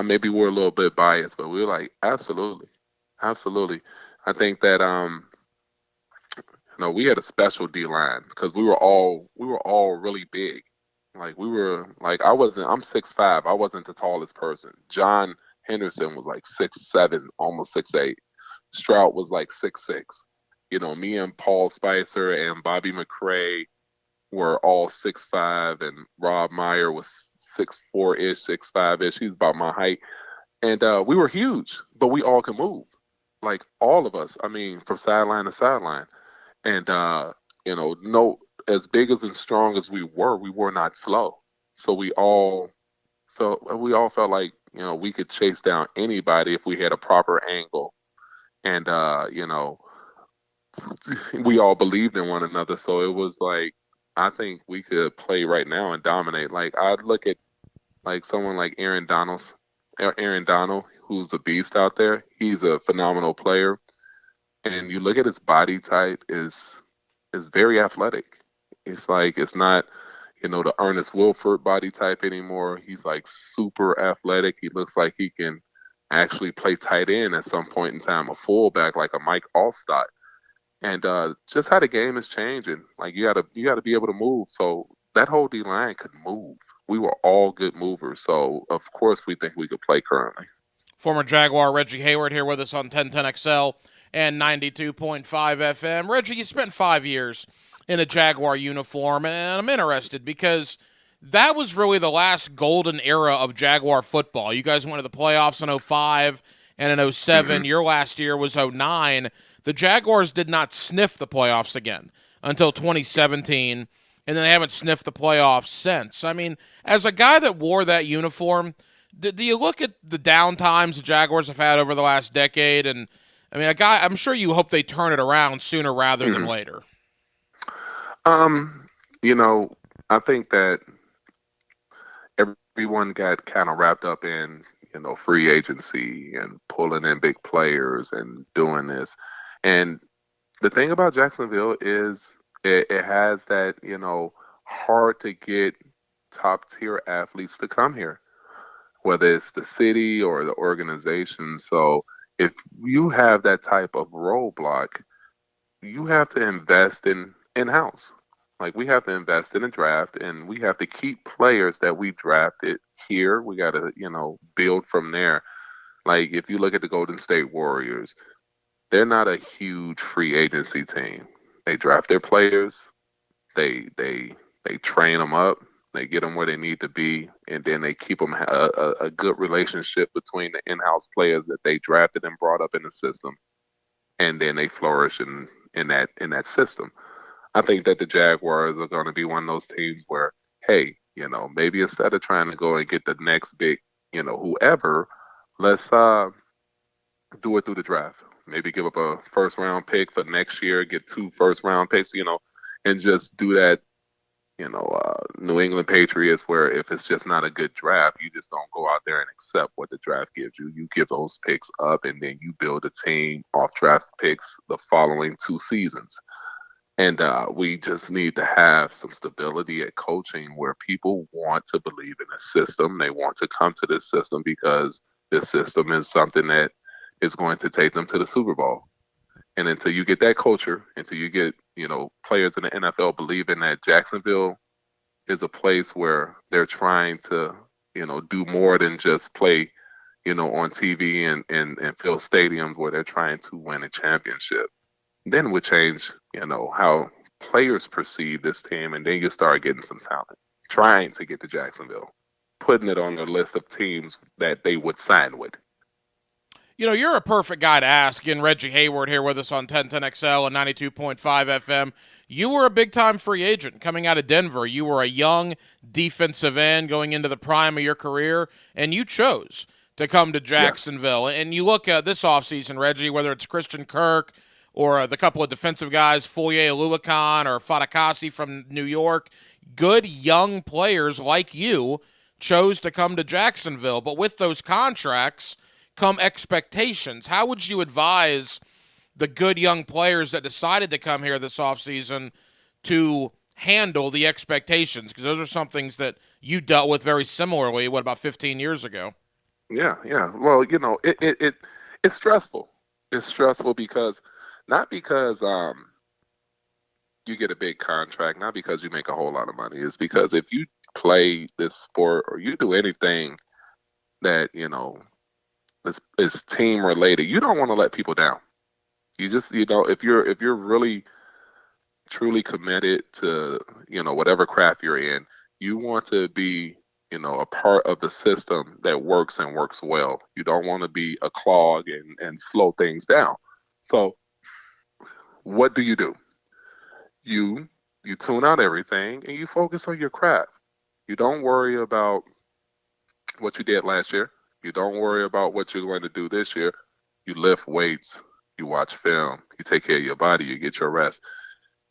maybe we're a little bit biased, but we were like, absolutely. I think that we had a special D line because we were all really big. I'm 6'5". I wasn't the tallest person. John Henderson was like 6'7", almost 6'8". Stroud was like 6'6". Me and Paul Spicer and Bobby McCray were all 6'5", and Rob Meyer was 6'4"-ish, 6'5"-ish. He's about my height. And we were huge, but we all could move. Like, all of us, from sideline to sideline. And, as big and strong as we were not slow. So we all felt like, we could chase down anybody if we had a proper angle. And, we all believed in one another. So it was like, I think we could play right now and dominate. Like, I'd look at like someone like Aaron Donald, who's a beast out there. He's a phenomenal player. And you look at his body type is very athletic. It's like, it's not, the Ernest Wilford body type anymore. He's like super athletic. He looks like he can actually play tight end at some point in time, a fullback like a Mike Allstott. And just how the game is changing, like you gotta be able to move. So that whole D line could move. We were all good movers. So of course we think we could play currently. Former Jaguar Reggie Hayward here with us on 1010XL and 92.5 FM. Reggie, you spent 5 years in a Jaguar uniform, and I'm interested because that was really the last golden era of Jaguar football. You guys went to the playoffs in 2005 and in 2007. Mm-hmm. Your last year was 2009. The Jaguars did not sniff the playoffs again until 2017, and then they haven't sniffed the playoffs since. As a guy that wore that uniform, do you look at the down times the Jaguars have had over the last decade? And, I'm sure you hope they turn it around sooner rather than later. I think that everyone got kind of wrapped up in, free agency and pulling in big players and doing this. And the thing about Jacksonville is it has that, hard to get top tier athletes to come here, whether it's the city or the organization. So if you have that type of roadblock, you have to invest in-house. Like, we have to invest in a draft, and we have to keep players that we drafted here. We got to, build from there. Like, if you look at the Golden State Warriors, they're not a huge free agency team. They draft their players, they train them up, they get them where they need to be, and then they keep them a good relationship between the in-house players that they drafted and brought up in the system, and then they flourish in that system. I think that the Jaguars are going to be one of those teams where, hey, maybe instead of trying to go and get the next big, whoever, let's do it through the draft. Maybe give up a first-round pick for next year, get 2 first-round picks, and just do that, New England Patriots, where if it's just not a good draft, you just don't go out there and accept what the draft gives you. You give those picks up, and then you build a team off draft picks the following 2 seasons. And we just need to have some stability at coaching where people want to believe in the system. They want to come to this system because this system is something that is going to take them to the Super Bowl. And until you get that culture, until you get, players in the NFL believing that Jacksonville is a place where they're trying to, do more than just play, on TV and fill stadiums, where they're trying to win a championship. Then we change, how players perceive this team, and then you start getting some talent, trying to get to Jacksonville, putting it on the list of teams that they would sign with. You're a perfect guy to ask. And Reggie Hayward here with us on 1010XL and 92.5 FM. You were a big-time free agent coming out of Denver. You were a young defensive end going into the prime of your career, and you chose to come to Jacksonville. Yeah. And you look at this offseason, Reggie, whether it's Christian Kirk or the couple of defensive guys, Foye Oluwakan or Fatakasi from New York, good young players like you chose to come to Jacksonville. But with those contracts come expectations. How would you advise the good young players that decided to come here this offseason to handle the expectations? Because those are some things that you dealt with very similarly, about 15 years ago? Yeah. Well, it's stressful. It's stressful because not because you get a big contract, not because you make a whole lot of money. It's because if you play this sport or you do anything that, is team related, you don't want to let people down. You just, if you're really truly committed to, whatever craft you're in, you want to be, a part of the system that works and works well. You don't want to be a clog and slow things down. So what do? You tune out everything and you focus on your craft. You don't worry about what you did last year. You don't worry about what you're going to do this year. You lift weights, you watch film, you take care of your body, you get your rest.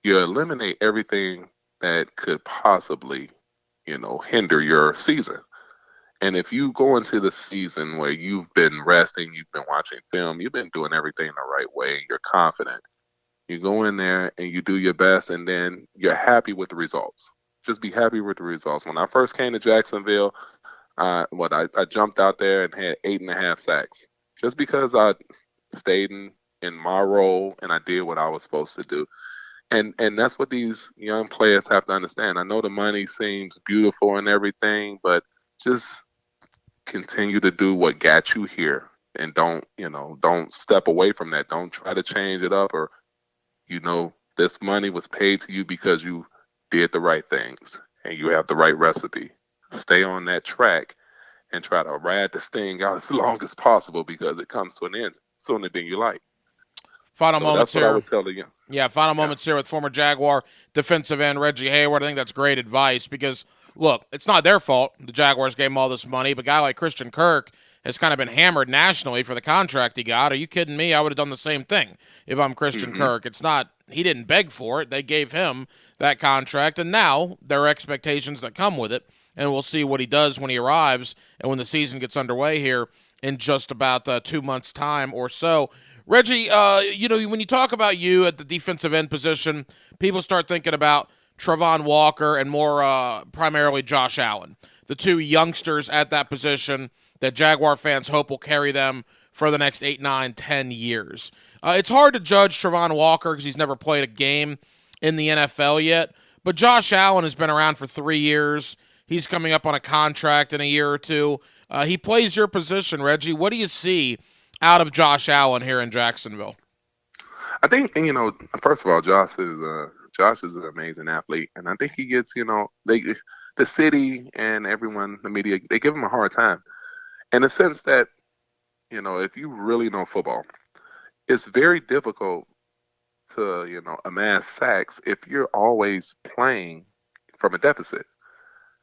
You eliminate everything that could possibly, hinder your season. And if you go into the season where you've been resting, you've been watching film, you've been doing everything the right way, and you're confident, you go in there and you do your best, and then you're happy with the results. Just be happy with the results. When I first came to Jacksonville, I jumped out there and had 8.5 sacks just because I stayed in my role and I did what I was supposed to do. And that's what these young players have to understand. I know the money seems beautiful and everything, but just continue to do what got you here, and don't step away from that. Don't try to change it up, or this money was paid to you because you did the right things and you have the right recipe. Stay on that track and try to ride the sting out as long as possible, because it comes to an end sooner than you like. Final moments that's here. What I would tell you. Yeah, final moments here with former Jaguar defensive end Reggie Hayward. I think that's great advice because, look, it's not their fault. The Jaguars gave him all this money, but a guy like Christian Kirk has kind of been hammered nationally for the contract he got. Are you kidding me? I would have done the same thing if I'm Christian Kirk. It's not – he didn't beg for it. They gave him that contract, and now there are expectations that come with it, and we'll see what he does when he arrives and when the season gets underway here in just about 2 months' time or so. Reggie, when you talk about you at the defensive end position, people start thinking about Travon Walker and more primarily Josh Allen, the two youngsters at that position that Jaguar fans hope will carry them for the next 8, 9, 10 years. It's hard to judge Travon Walker because he's never played a game in the NFL yet, but Josh Allen has been around for 3 years. He's coming up on a contract in a year or two. He plays your position, Reggie. What do you see out of Josh Allen here in Jacksonville? I think, first of all, Josh is an amazing athlete, and I think he gets, the city and everyone, the media, they give him a hard time, in the sense that, if you really know football, it's very difficult to, amass sacks if you're always playing from a deficit.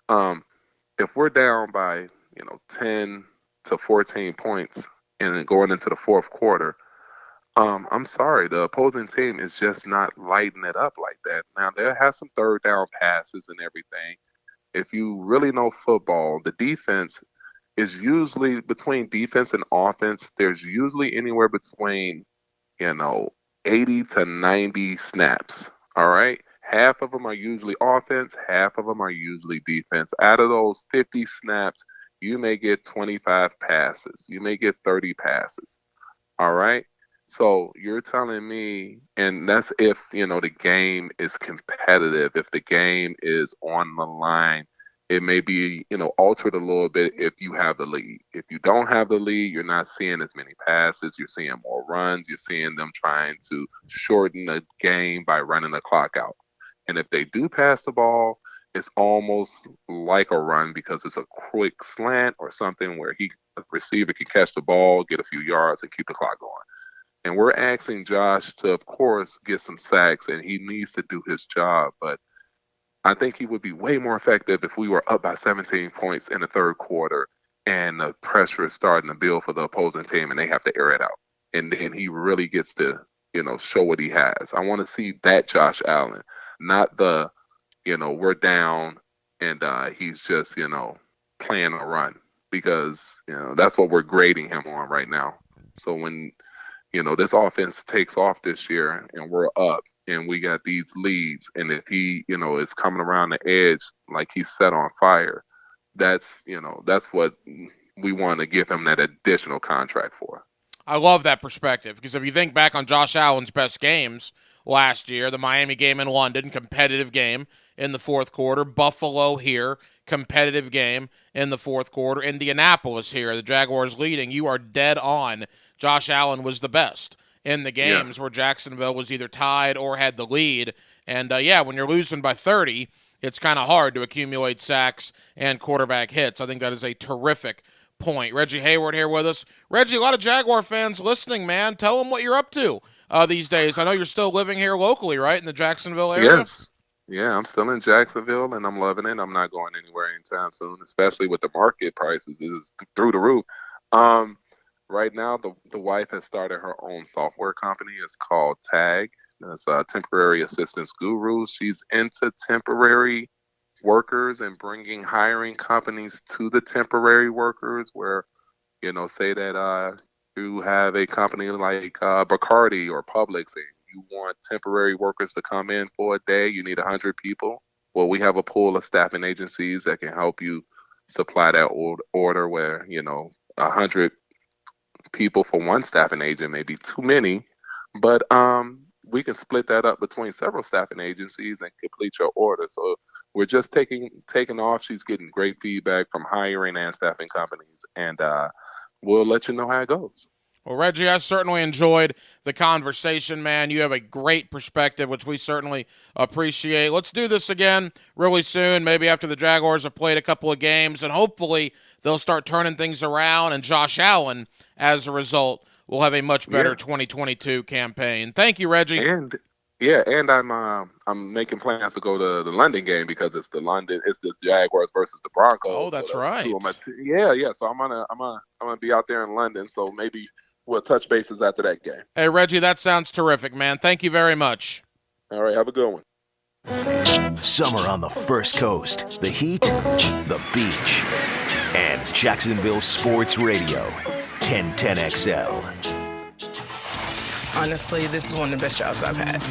If we're down by, 10 to 14 points and then going into the fourth quarter, I'm sorry, the opposing team is just not lighting it up like that. Now, there has some third down passes and everything. If you really know football, the defense is usually, between defense and offense, there's usually anywhere between, 80 to 90 snaps, all right? Half of them are usually offense, half of them are usually defense. Out of those 50 snaps, you may get 25 passes. You may get 30 passes. All right? So you're telling me, and that's if, the game is competitive, if the game is on the line, it may be, altered a little bit if you have the lead. If you don't have the lead, you're not seeing as many passes. You're seeing more runs. You're seeing them trying to shorten the game by running the clock out. And if they do pass the ball, it's almost like a run because it's a quick slant or something where the receiver can catch the ball, get a few yards, and keep the clock going. And we're asking Josh to, of course, get some sacks, and he needs to do his job. But I think he would be way more effective if we were up by 17 points in the third quarter and the pressure is starting to build for the opposing team and they have to air it out. And then he really gets to, show what he has. I want to see that Josh Allen, not the, we're down and he's just, playing a run, because, that's what we're grading him on right now. So when, this offense takes off this year and we're up and we got these leads, and if he, is coming around the edge like he's set on fire, that's what we want to give him that additional contract for. I love that perspective, because if you think back on Josh Allen's best games last year, the Miami game in London, competitive game in the fourth quarter. Buffalo here, competitive game in the fourth quarter. Indianapolis here, the Jaguars leading. You are dead on. Josh Allen was the best in the games where Jacksonville was either tied or had the lead. And, when you're losing by 30, it's kind of hard to accumulate sacks and quarterback hits. I think that is a terrific point. Reggie Hayward here with us. Reggie, a lot of Jaguar fans listening, man. Tell them what you're up to these days. I know you're still living here locally, right, in the Jacksonville area? Yes. Yeah, I'm still in Jacksonville, and I'm loving it. I'm not going anywhere anytime soon, especially with the market prices is through the roof. Right now, the wife has started her own software company. It's called Tag. It's Temporary Assistance Guru. She's into temporary workers and hiring companies to the temporary workers, where, say that you have a company like Bacardi or Publix, and you want temporary workers to come in for a day. You need 100 people. Well, we have a pool of staffing agencies that can help you supply that order where, 100 people for one staffing agent may be too many, but we can split that up between several staffing agencies and complete your order. So we're just taking off. She's getting great feedback from hiring and staffing companies, and we'll let you know how it goes. Well, Reggie, I certainly enjoyed the conversation, man. You have a great perspective, which we certainly appreciate. Let's do this again really soon, maybe after the Jaguars have played a couple of games, and hopefully they'll start turning things around, and Josh Allen, as a result, will have a much better 2022 campaign. Thank you, Reggie. And I'm making plans to go to the London game, because it's the Jaguars versus the Broncos. Oh, that's right. So I'm gonna be out there in London. So maybe we'll touch bases after that game. Hey, Reggie, that sounds terrific, man. Thank you very much. All right, have a good one. Summer on the First Coast, the heat, the beach, and Jacksonville Sports Radio, 1010XL. Honestly, this is one of the best jobs I've had.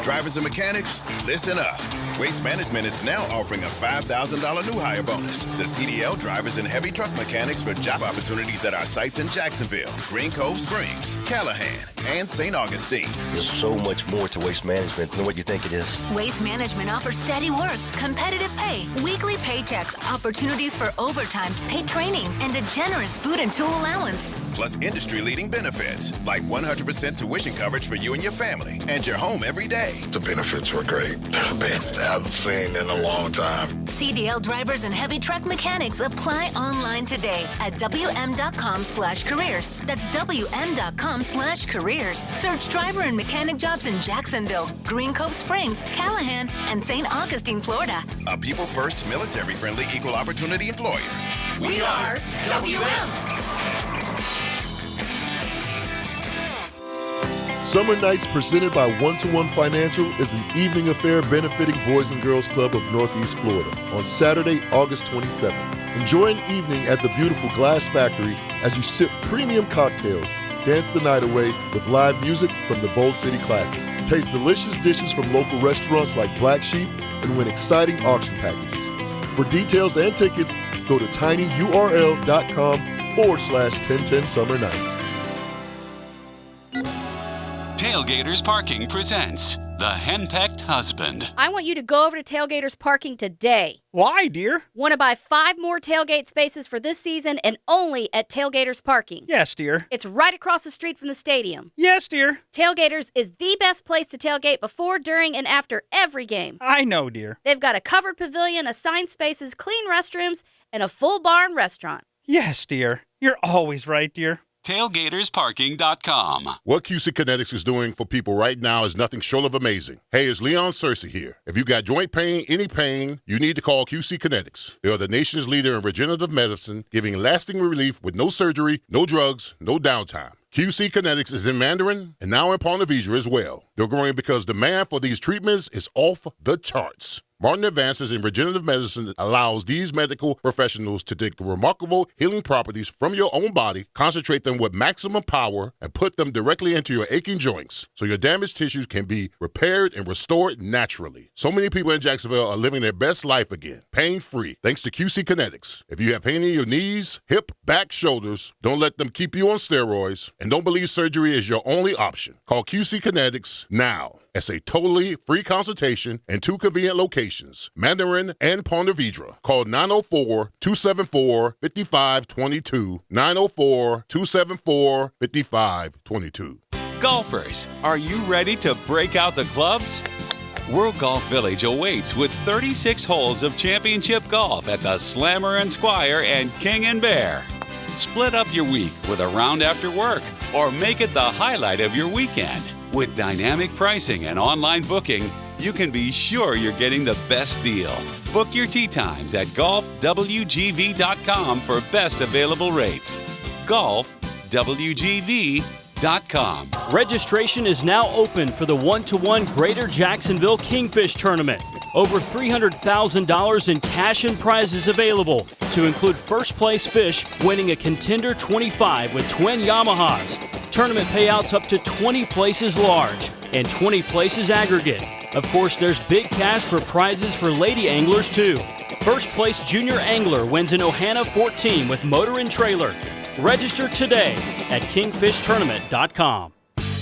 Drivers and mechanics, listen up. Waste Management is now offering a $5,000 new hire bonus to CDL drivers and heavy truck mechanics for job opportunities at our sites in Jacksonville, Green Cove Springs, Callahan, and St. Augustine. There's so much more to Waste Management than what you think it is. Waste Management offers steady work, competitive pay, weekly paychecks, opportunities for overtime, paid training, and a generous food and tool allowance. Plus industry-leading benefits, like 100% tuition coverage for you and your family, and your home every day. The benefits were great. They're the best I've seen in a long time. CDL drivers and heavy truck mechanics apply online today at WM.com/careers. That's WM.com/careers. Search driver and mechanic jobs in Jacksonville, Green Cove Springs, Callahan, and St. Augustine, Florida. A people-first, military-friendly, equal opportunity employer. We are WM. Summer Nights, presented by One-to-One Financial, is an evening affair benefiting Boys and Girls Club of Northeast Florida on Saturday, August 27th. Enjoy an evening at the beautiful Glass Factory as you sip premium cocktails, dance the night away with live music from the Bold City Classic. Taste delicious dishes from local restaurants like Black Sheep and win exciting auction packages. For details and tickets, go to tinyurl.com/1010 Summer Nights. Tailgaters Parking presents The Henpecked Husband. I want you to go over to Tailgaters Parking today. Why, dear? Want to buy 5 more tailgate spaces for this season and only at Tailgaters Parking. Yes, dear. It's right across the street from the stadium. Yes, dear. Tailgaters is the best place to tailgate before, during, and after every game. I know, dear. They've got a covered pavilion, assigned spaces, clean restrooms, and a full bar and restaurant. Yes, dear. You're always right, dear. TailgatersParking.com. What QC Kinetics is doing for people right now is nothing short of amazing. Hey, it's Leon Searcy here. If you got joint pain, any pain, you need to call QC Kinetics. They are the nation's leader in regenerative medicine, giving lasting relief with no surgery, no drugs, no downtime. QC Kinetics is in Mandarin and now in Ponte Vedra as well. They're growing because demand for these treatments is off the charts. Modern advances in regenerative medicine allows these medical professionals to take remarkable healing properties from your own body, concentrate them with maximum power, and put them directly into your aching joints so your damaged tissues can be repaired and restored naturally. So many people in Jacksonville are living their best life again, pain-free, thanks to QC Kinetics. If you have pain in your knees, hip, back, shoulders, don't let them keep you on steroids, and don't believe surgery is your only option. Call QC Kinetics now. It's a totally free consultation in 2 convenient locations, Mandarin and Ponte Vedra. Call 904-274-5522, 904-274-5522. Golfers, are you ready to break out the clubs? World Golf Village awaits with 36 holes of championship golf at the Slammer and Squire and King and Bear. Split up your week with a round after work or make it the highlight of your weekend. With dynamic pricing and online booking, you can be sure you're getting the best deal. Book your tee times at golfwgv.com for best available rates. golfwgv.com. Registration is now open for the 1-to-1 Greater Jacksonville Kingfish Tournament. Over $300,000 in cash and prizes available, to include first place fish winning a Contender 25 with twin Yamahas. Tournament payouts up to 20 places large and 20 places aggregate. Of course, there's big cash for prizes for lady anglers too. First place junior angler wins an Ohana 14 with motor and trailer. Register today at kingfishtournament.com.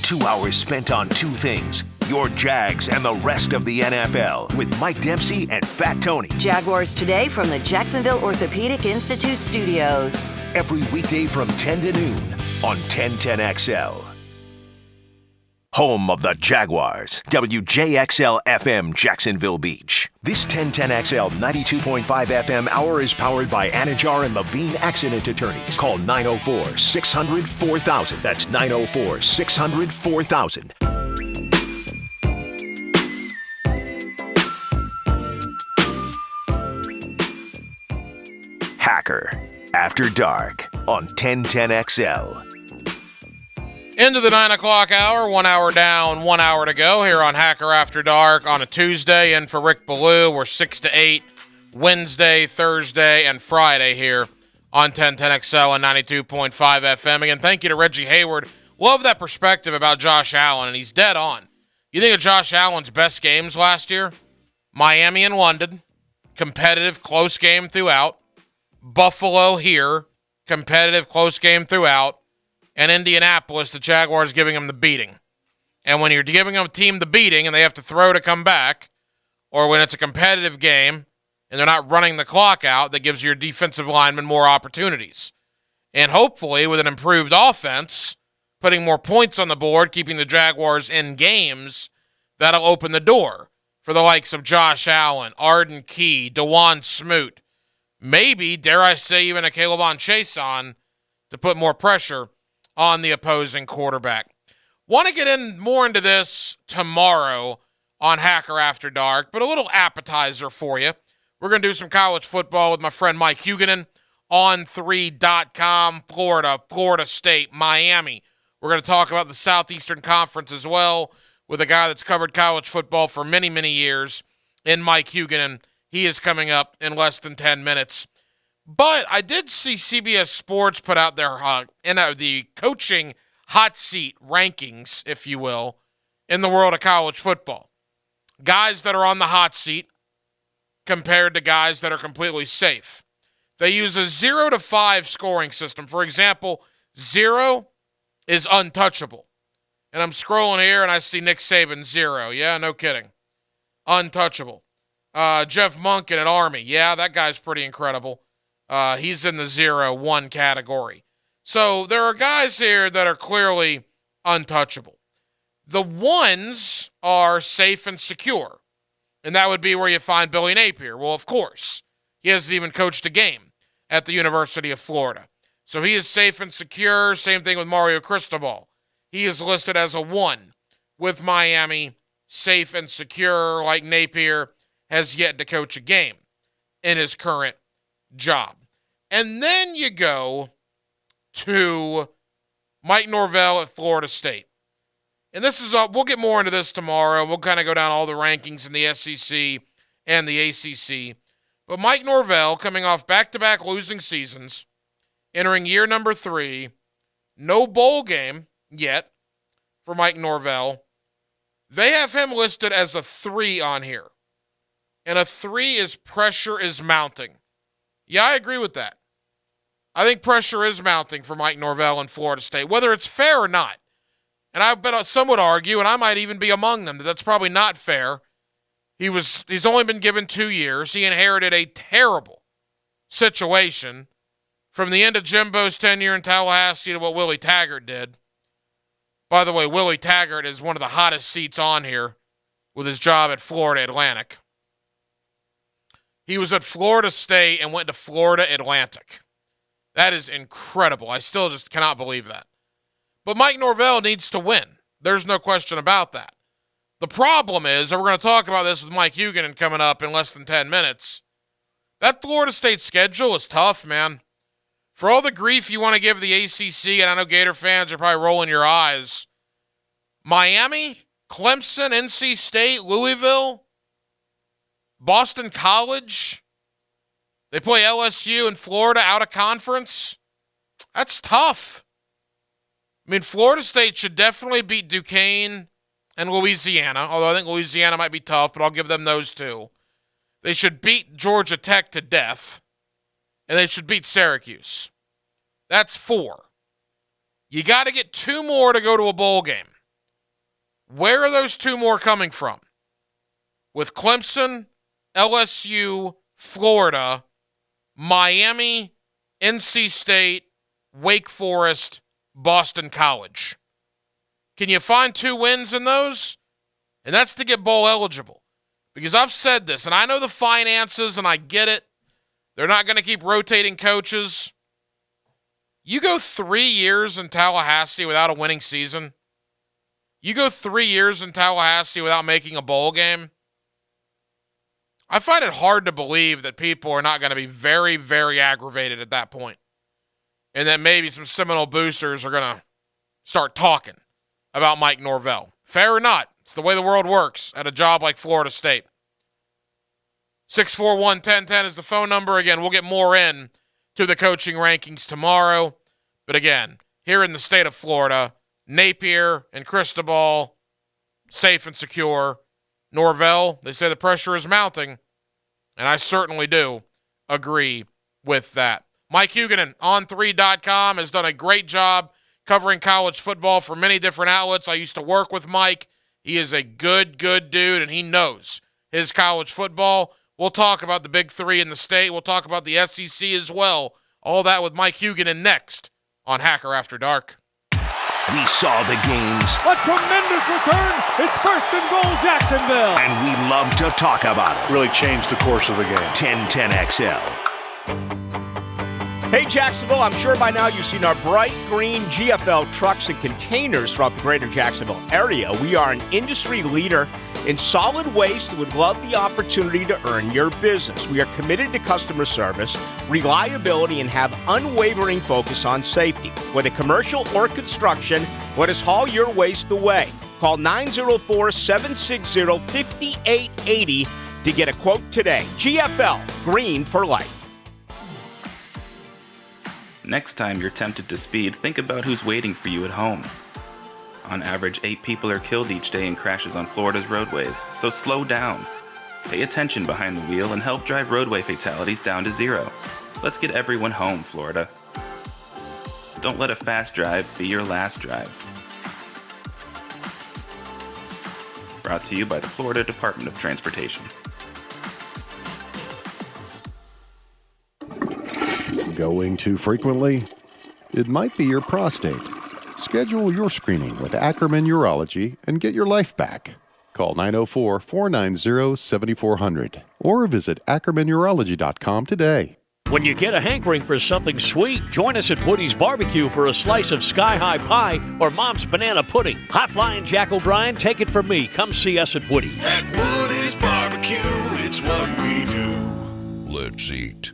2 hours spent on 2 things: your Jags and the rest of the NFL with Mike Dempsey and Fat Tony. Jaguars Today from the Jacksonville Orthopedic Institute studios. Every weekday from 10 to noon on 1010XL. Home of the Jaguars, WJXL FM Jacksonville Beach. This 1010XL 92.5 FM hour is powered by Anajar and Levine Accident Attorneys. Call 904-600-4000. That's 904-600-4000. Hacker After Dark on 1010XL. Into the 9 o'clock hour, 1 hour down, 1 hour to go here on Hacker After Dark on a Tuesday. And for Rick Ballou, we're 6 to 8, Wednesday, Thursday, and Friday here on 1010XL and 92.5 FM. Again, thank you to Reggie Hayward. Love that perspective about Josh Allen, and he's dead on. You think of Josh Allen's best games last year? Miami and London, competitive, close game throughout. Buffalo here, competitive, close game throughout. And Indianapolis, the Jaguars giving them the beating. And when you're giving a team the beating and they have to throw to come back, or when it's a competitive game and they're not running the clock out, that gives your defensive linemen more opportunities. And hopefully with an improved offense, putting more points on the board, keeping the Jaguars in games, that'll open the door for the likes of Josh Allen, Arden Key, DeJuan Smoot, maybe, dare I say, even a Caleb Chason to put more pressure on the opposing quarterback. Want to get in more into this tomorrow on Hacker After Dark, but a little appetizer for you. We're going to do some college football with my friend Mike Huguenin on 3.com, Florida State, Miami. We're going to talk about the Southeastern Conference as well with a guy that's covered college football for many, many years in Mike Huguenin. He is coming up in less than 10 minutes. But I did see CBS Sports put out their the coaching hot seat rankings, if you will, in the world of college football. Guys that are on the hot seat compared to guys that are completely safe. They use a 0 to 5 scoring system. For example, 0 is untouchable. And I'm scrolling here and I see Nick Saban 0. Yeah, no kidding. Untouchable. Jeff Monken at Army. Yeah, that guy's pretty incredible. He's in the 0-1 category. So there are guys here that are clearly untouchable. The ones are safe and secure. And that would be where you find Billy Napier. Well, of course. He hasn't even coached a game at the University of Florida. So he is safe and secure. Same thing with Mario Cristobal. He is listed as a 1 with Miami, safe and secure, like Napier has yet to coach a game in his current job. And then you go to Mike Norvell at Florida State. And this is, we'll get more into this tomorrow. We'll kind of go down all the rankings in the SEC and the ACC. But Mike Norvell, coming off back-to-back losing seasons, entering year number 3, no bowl game yet for Mike Norvell. They have him listed as a 3 on here. And a 3 is pressure is mounting. Yeah, I agree with that. I think pressure is mounting for Mike Norvell in Florida State, whether it's fair or not. And I bet some would argue, and I might even be among them, that that's probably not fair. He's only been given 2 years. He inherited a terrible situation from the end of Jimbo's tenure in Tallahassee to what Willie Taggart did. By the way, Willie Taggart is one of the hottest seats on here with his job at Florida Atlantic. He was at Florida State and went to Florida Atlantic. That is incredible. I still just cannot believe that. But Mike Norvell needs to win. There's no question about that. The problem is, and we're going to talk about this with Mike Huguenin coming up in less than 10 minutes, that Florida State schedule is tough, man. For all the grief you want to give the ACC, and I know Gator fans are probably rolling your eyes, Miami, Clemson, NC State, Louisville, Boston College, they play LSU and Florida out of conference. That's tough. I mean, Florida State should definitely beat Duquesne and Louisiana, although I think Louisiana might be tough, but I'll give them those 2. They should beat Georgia Tech to death, and they should beat Syracuse. That's 4. You got to get 2 more to go to a bowl game. Where are those 2 more coming from? With Clemson, LSU, Florida, Miami, NC State, Wake Forest, Boston College. Can you find 2 wins in those? And that's to get bowl eligible. Because I've said this, and I know the finances, and I get it. They're not going to keep rotating coaches. You go 3 years in Tallahassee without a winning season. You go 3 years in Tallahassee without making a bowl game. I find it hard to believe that people are not going to be very, very aggravated at that point. And that maybe some Seminole boosters are going to start talking about Mike Norvell. Fair or not, it's the way the world works at a job like Florida State. 641-1010 is the phone number. Again, we'll get more in to the coaching rankings tomorrow. But again, here in the state of Florida, Napier and Cristobal, safe and secure. Norvell, they say the pressure is mounting. And I certainly do agree with that. Mike Huguenin, On3.com, has done a great job covering college football for many different outlets. I used to work with Mike. He is a good dude, and he knows his college football. We'll talk about the big 3 in the state. We'll talk about the SEC as well. All that with Mike Huguenin next on Hacker After Dark. We saw the games. A tremendous return. It's 1st and goal, Jacksonville. And we love to talk about it. Really changed the course of the game. 1010XL. Hey, Jacksonville, I'm sure by now you've seen our bright green GFL trucks and containers throughout the greater Jacksonville area. We are an industry leader in solid waste and would love the opportunity to earn your business. We are committed to customer service, reliability, and have unwavering focus on safety. Whether commercial or construction, let us haul your waste away. Call 904-760-5880 to get a quote today. GFL, green for life. Next time you're tempted to speed, think about who's waiting for you at home. On average, 8 people are killed each day in crashes on Florida's roadways, so slow down. Pay attention behind the wheel and help drive roadway fatalities down to 0. Let's get everyone home, Florida. Don't let a fast drive be your last drive. Brought to you by the Florida Department of Transportation. Going too frequently? It might be your prostate. Schedule your screening with Ackerman Urology and get your life back. Call 904-490-7400 or visit ackermanurology.com today. When you get a hankering for something sweet, join us at Woody's Barbecue for a slice of sky-high pie or Mom's banana pudding. High-flying Jack O'Brien, take it from me. Come see us at Woody's. At Woody's Barbecue, it's what we do. Let's eat.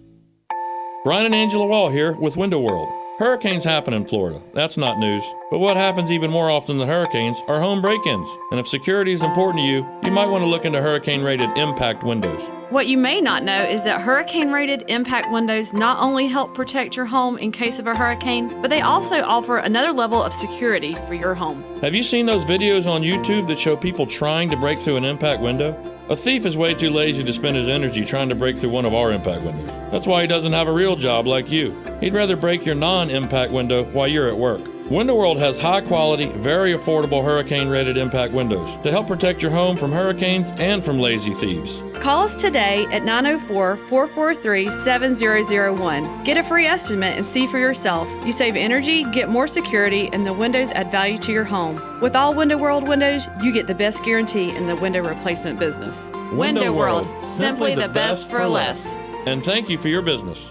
Brian and Angela Wall here with Window World. Hurricanes happen in Florida. That's not news. But what happens even more often than hurricanes are home break-ins. And if security is important to you, you might want to look into hurricane-rated impact windows. What you may not know is that hurricane-rated impact windows not only help protect your home in case of a hurricane, but they also offer another level of security for your home. Have you seen those videos on YouTube that show people trying to break through an impact window? A thief is way too lazy to spend his energy trying to break through one of our impact windows. That's why he doesn't have a real job like you. He'd rather break your non-impact window while you're at work. Window World has high-quality, very affordable hurricane-rated impact windows to help protect your home from hurricanes and from lazy thieves. Call us today at 904-443-7001. Get a free estimate and see for yourself. You save energy, get more security, and the windows add value to your home. With all Window World windows, you get the best guarantee in the window replacement business. Window World, simply the best for less. And thank you for your business.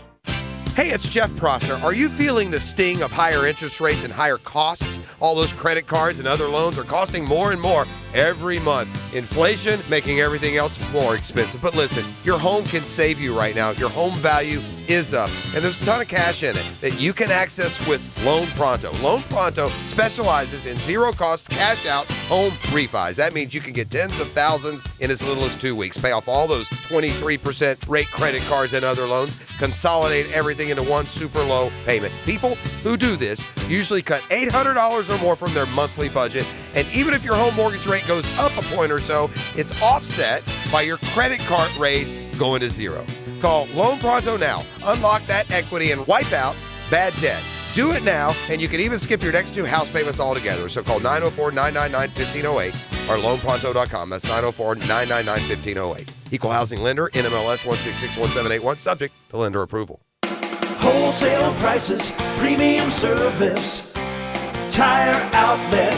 Hey, it's Jeff Prosser. Are you feeling the sting of higher interest rates and higher costs? All those credit cards and other loans are costing more and more every month. Inflation making everything else more expensive. But listen, your home can save you right now. Your home value is up, and there's a ton of cash in it that you can access with Loan Pronto. Loan Pronto specializes in zero-cost cash-out home refis. That means you can get tens of thousands in as little as 2 weeks, pay off all those 23% rate credit cards and other loans, consolidate everything into one super low payment. People who do this usually cut $800 or more from their monthly budget, and even if your home mortgage rate goes up a point or so, it's offset by your credit card rate going to zero. Call Loan Pronto now. Unlock that equity and wipe out bad debt. Do it now, and you can even skip your next 2 house payments altogether. So call 904-999-1508 or loanpronto.com. That's 904-999-1508. Equal housing lender, NMLS 1661781, subject to lender approval. Wholesale prices, premium service, Tire Outlet.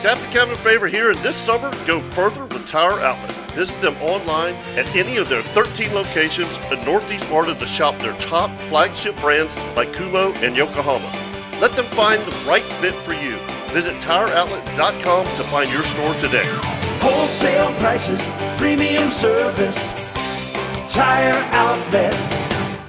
Captain Kevin Favor here, and this summer, go further with Tire Outlet. Visit them online at any of their 13 locations in Northeast Florida to shop their top flagship brands like Kumo and Yokohama. Let them find the right fit for you. Visit TireOutlet.com to find your store today. Wholesale prices, premium service, Tire Outlet.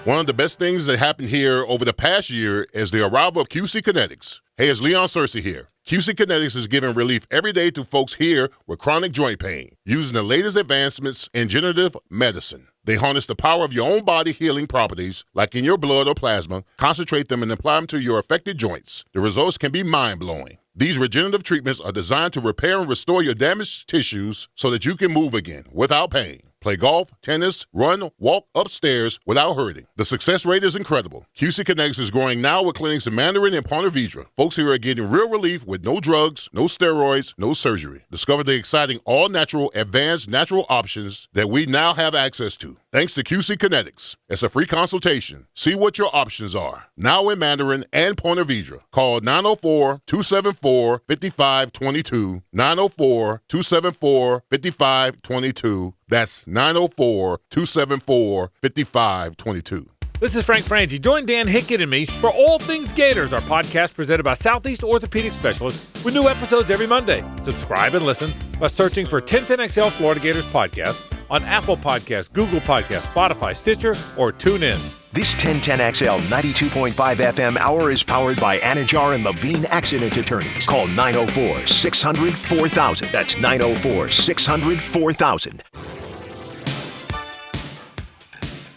One of the best things that happened here over the past year is the arrival of QC Kinetics. Hey, it's Leon Searcy here. QC Kinetics is giving relief every day to folks here with chronic joint pain using the latest advancements in regenerative medicine. They harness the power of your own body healing properties, like in your blood or plasma, concentrate them and apply them to your affected joints. The results can be mind-blowing. These regenerative treatments are designed to repair and restore your damaged tissues so that you can move again without pain. Play golf, tennis, run, walk upstairs without hurting. The success rate is incredible. QC Kinetics is growing now with clinics in Mandarin and Ponte Vedra. Folks here are getting real relief with no drugs, no steroids, no surgery. Discover the exciting all-natural, advanced natural options that we now have access to. Thanks to QC Kinetics. It's a free consultation. See what your options are. Now in Mandarin and Ponte Vedra. Call 904-274-5522. 904-274-5522. That's 904-274-5522. This is Frank Frangie. Join Dan Hickett and me for All Things Gators, our podcast presented by Southeast Orthopedic Specialists, with new episodes every Monday. Subscribe and listen by searching for 1010XL Florida Gators Podcast on Apple Podcasts, Google Podcasts, Spotify, Stitcher, or TuneIn. This 1010XL 92.5 FM hour is powered by Anajar and Levine Accident Attorneys. Call 904-600-4000. That's 904-600-4000.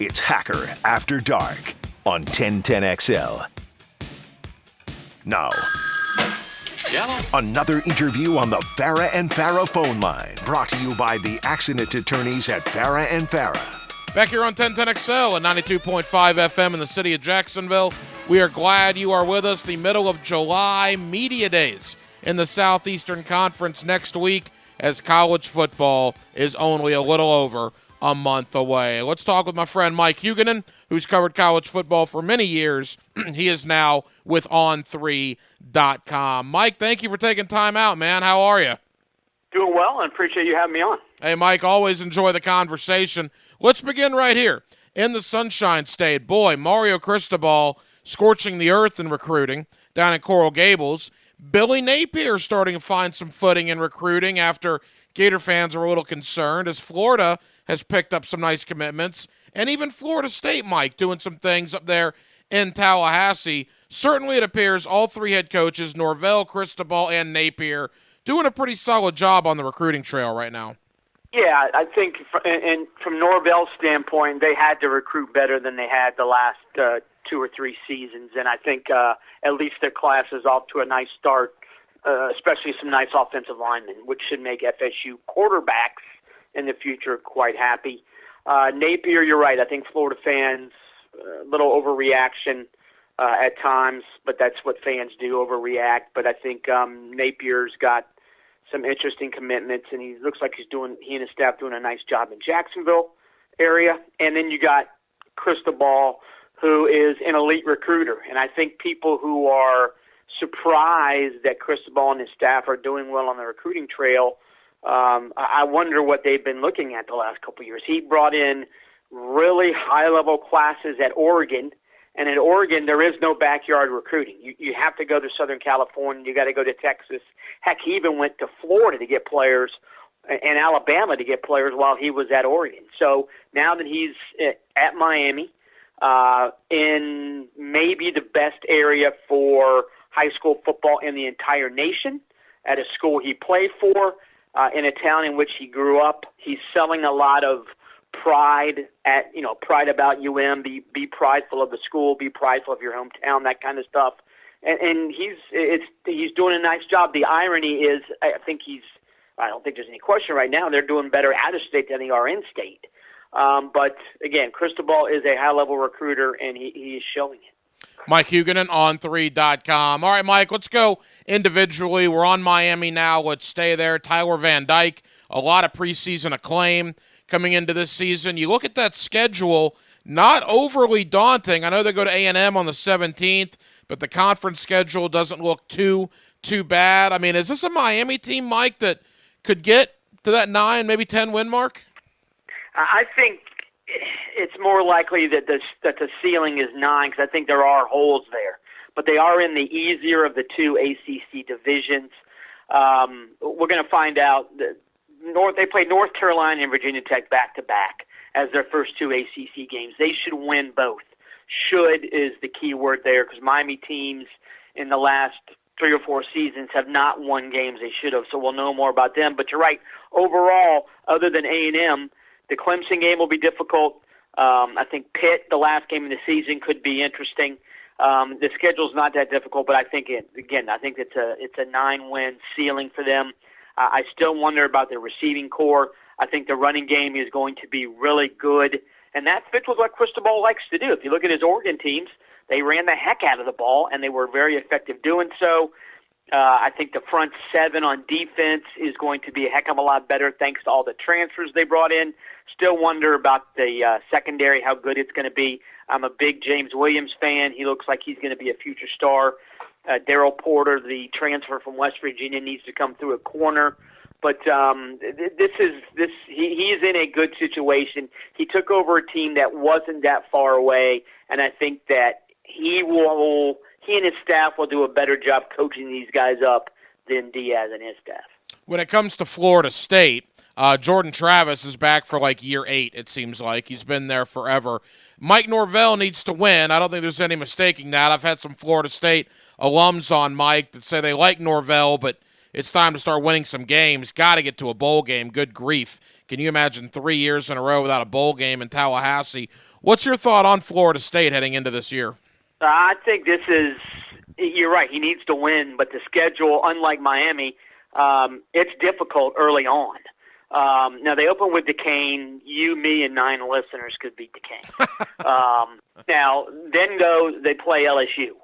It's Hacker After Dark on 1010XL. Now, another interview on the Farah and Farah phone line. Brought to you by the accident attorneys at Farah and Farah. Back here on 1010XL at 92.5 FM in the city of Jacksonville. We are glad you are with us. The middle of July Media Days in the Southeastern Conference next week, as college football is only a little over a month away. Let's talk with my friend Mike Huguenin, who's covered college football for many years. He is now with On3.com. Mike, thank you for taking time out, man. How are you? Doing well, and appreciate you having me on. Hey, Mike, always enjoy the conversation. Let's begin right here. in the Sunshine State. Boy, Mario Cristobal scorching the earth in recruiting down in Coral Gables. Billy Napier starting to find some footing in recruiting after Gator fans are a little concerned, as Florida has picked up some nice commitments. And even Florida State, Mike, doing some things up there in Tallahassee. Certainly it appears all three head coaches, Norvell, Cristobal, and Napier, doing a pretty solid job on the recruiting trail right now. Yeah, I think from Norvell's standpoint, they had to recruit better than they had the last 2 or 3 seasons. And I think at least their class is off to a nice start, especially some nice offensive linemen, which should make FSU quarterbacks in the future quite happy. Napier, you're right. I think Florida fans, a little overreaction at times, but that's what fans do, overreact. But I think Napier's got some interesting commitments, and he looks like he and his staff doing a nice job in Jacksonville area. And then you got Cristobal, who is an elite recruiter. And I think people who are surprised that Cristobal and his staff are doing well on the recruiting trail, I wonder what they've been looking at the last couple of years. He brought in really high-level classes at Oregon, and at Oregon there is no backyard recruiting. You have to go to Southern California. You got to go to Texas. Heck, he even went to Florida to get players and Alabama to get players while he was at Oregon. So now that he's at Miami, in maybe the best area for high school football in the entire nation, at a school he played for, in a town in which he grew up, he's selling a lot of pride about Be prideful of the school, be prideful of your hometown, that kind of stuff. And he's doing a nice job. The irony is, I don't think there's any question right now, they're doing better out of state than they are in state. But again, Cristobal is a high-level recruiter, and he is showing it. Mike Huguenin, On3.com. All right, Mike, let's go individually. We're on Miami now. Let's stay there. Tyler Van Dyke, a lot of preseason acclaim coming into this season. You look at that schedule, not overly daunting. I know they go to A&M on the 17th, but the conference schedule doesn't look too bad. I mean, is this a Miami team, Mike, that could get to that 9, maybe 10 win mark? I think it's more likely that the ceiling is 9, because I think there are holes there. But they are in the easier of the 2 ACC divisions. We're going to find out that they played North Carolina and Virginia Tech back-to-back as their first 2 ACC games. They should win both. Should is the key word there, because Miami teams in the last 3 or 4 seasons have not won games they should have, so we'll know more about them. But you're right. Overall, other than A&M, the Clemson game will be difficult. I think Pitt, the last game of the season, could be interesting. The schedule's not that difficult, but I think it's a 9-win ceiling for them. I still wonder about their receiving core. I think the running game is going to be really good, and that fits with what Cristobal likes to do. If you look at his Oregon teams, they ran the heck out of the ball, and they were very effective doing so. I think the front 7 on defense is going to be a heck of a lot better thanks to all the transfers they brought in. Still wonder about the secondary, how good it's going to be. I'm a big James Williams fan. He looks like he's going to be a future star. Darrell Porter, the transfer from West Virginia, needs to come through a corner. But he's in a good situation. He took over a team that wasn't that far away, and I think that he and his staff will do a better job coaching these guys up than Diaz and his staff. When it comes to Florida State, Jordan Travis is back for like year 8, it seems like. He's been there forever. Mike Norvell needs to win. I don't think there's any mistaking that. I've had some Florida State alums on Mike that say they like Norvell, but it's time to start winning some games. Got to get to a bowl game. Good grief. Can you imagine 3 years in a row without a bowl game in Tallahassee? What's your thought on Florida State heading into this year? I think you're right, he needs to win, but the schedule, unlike Miami, it's difficult early on. Now, they open with Duquesne. You, me, and 9 listeners could beat Duquesne. Now, then they play LSU.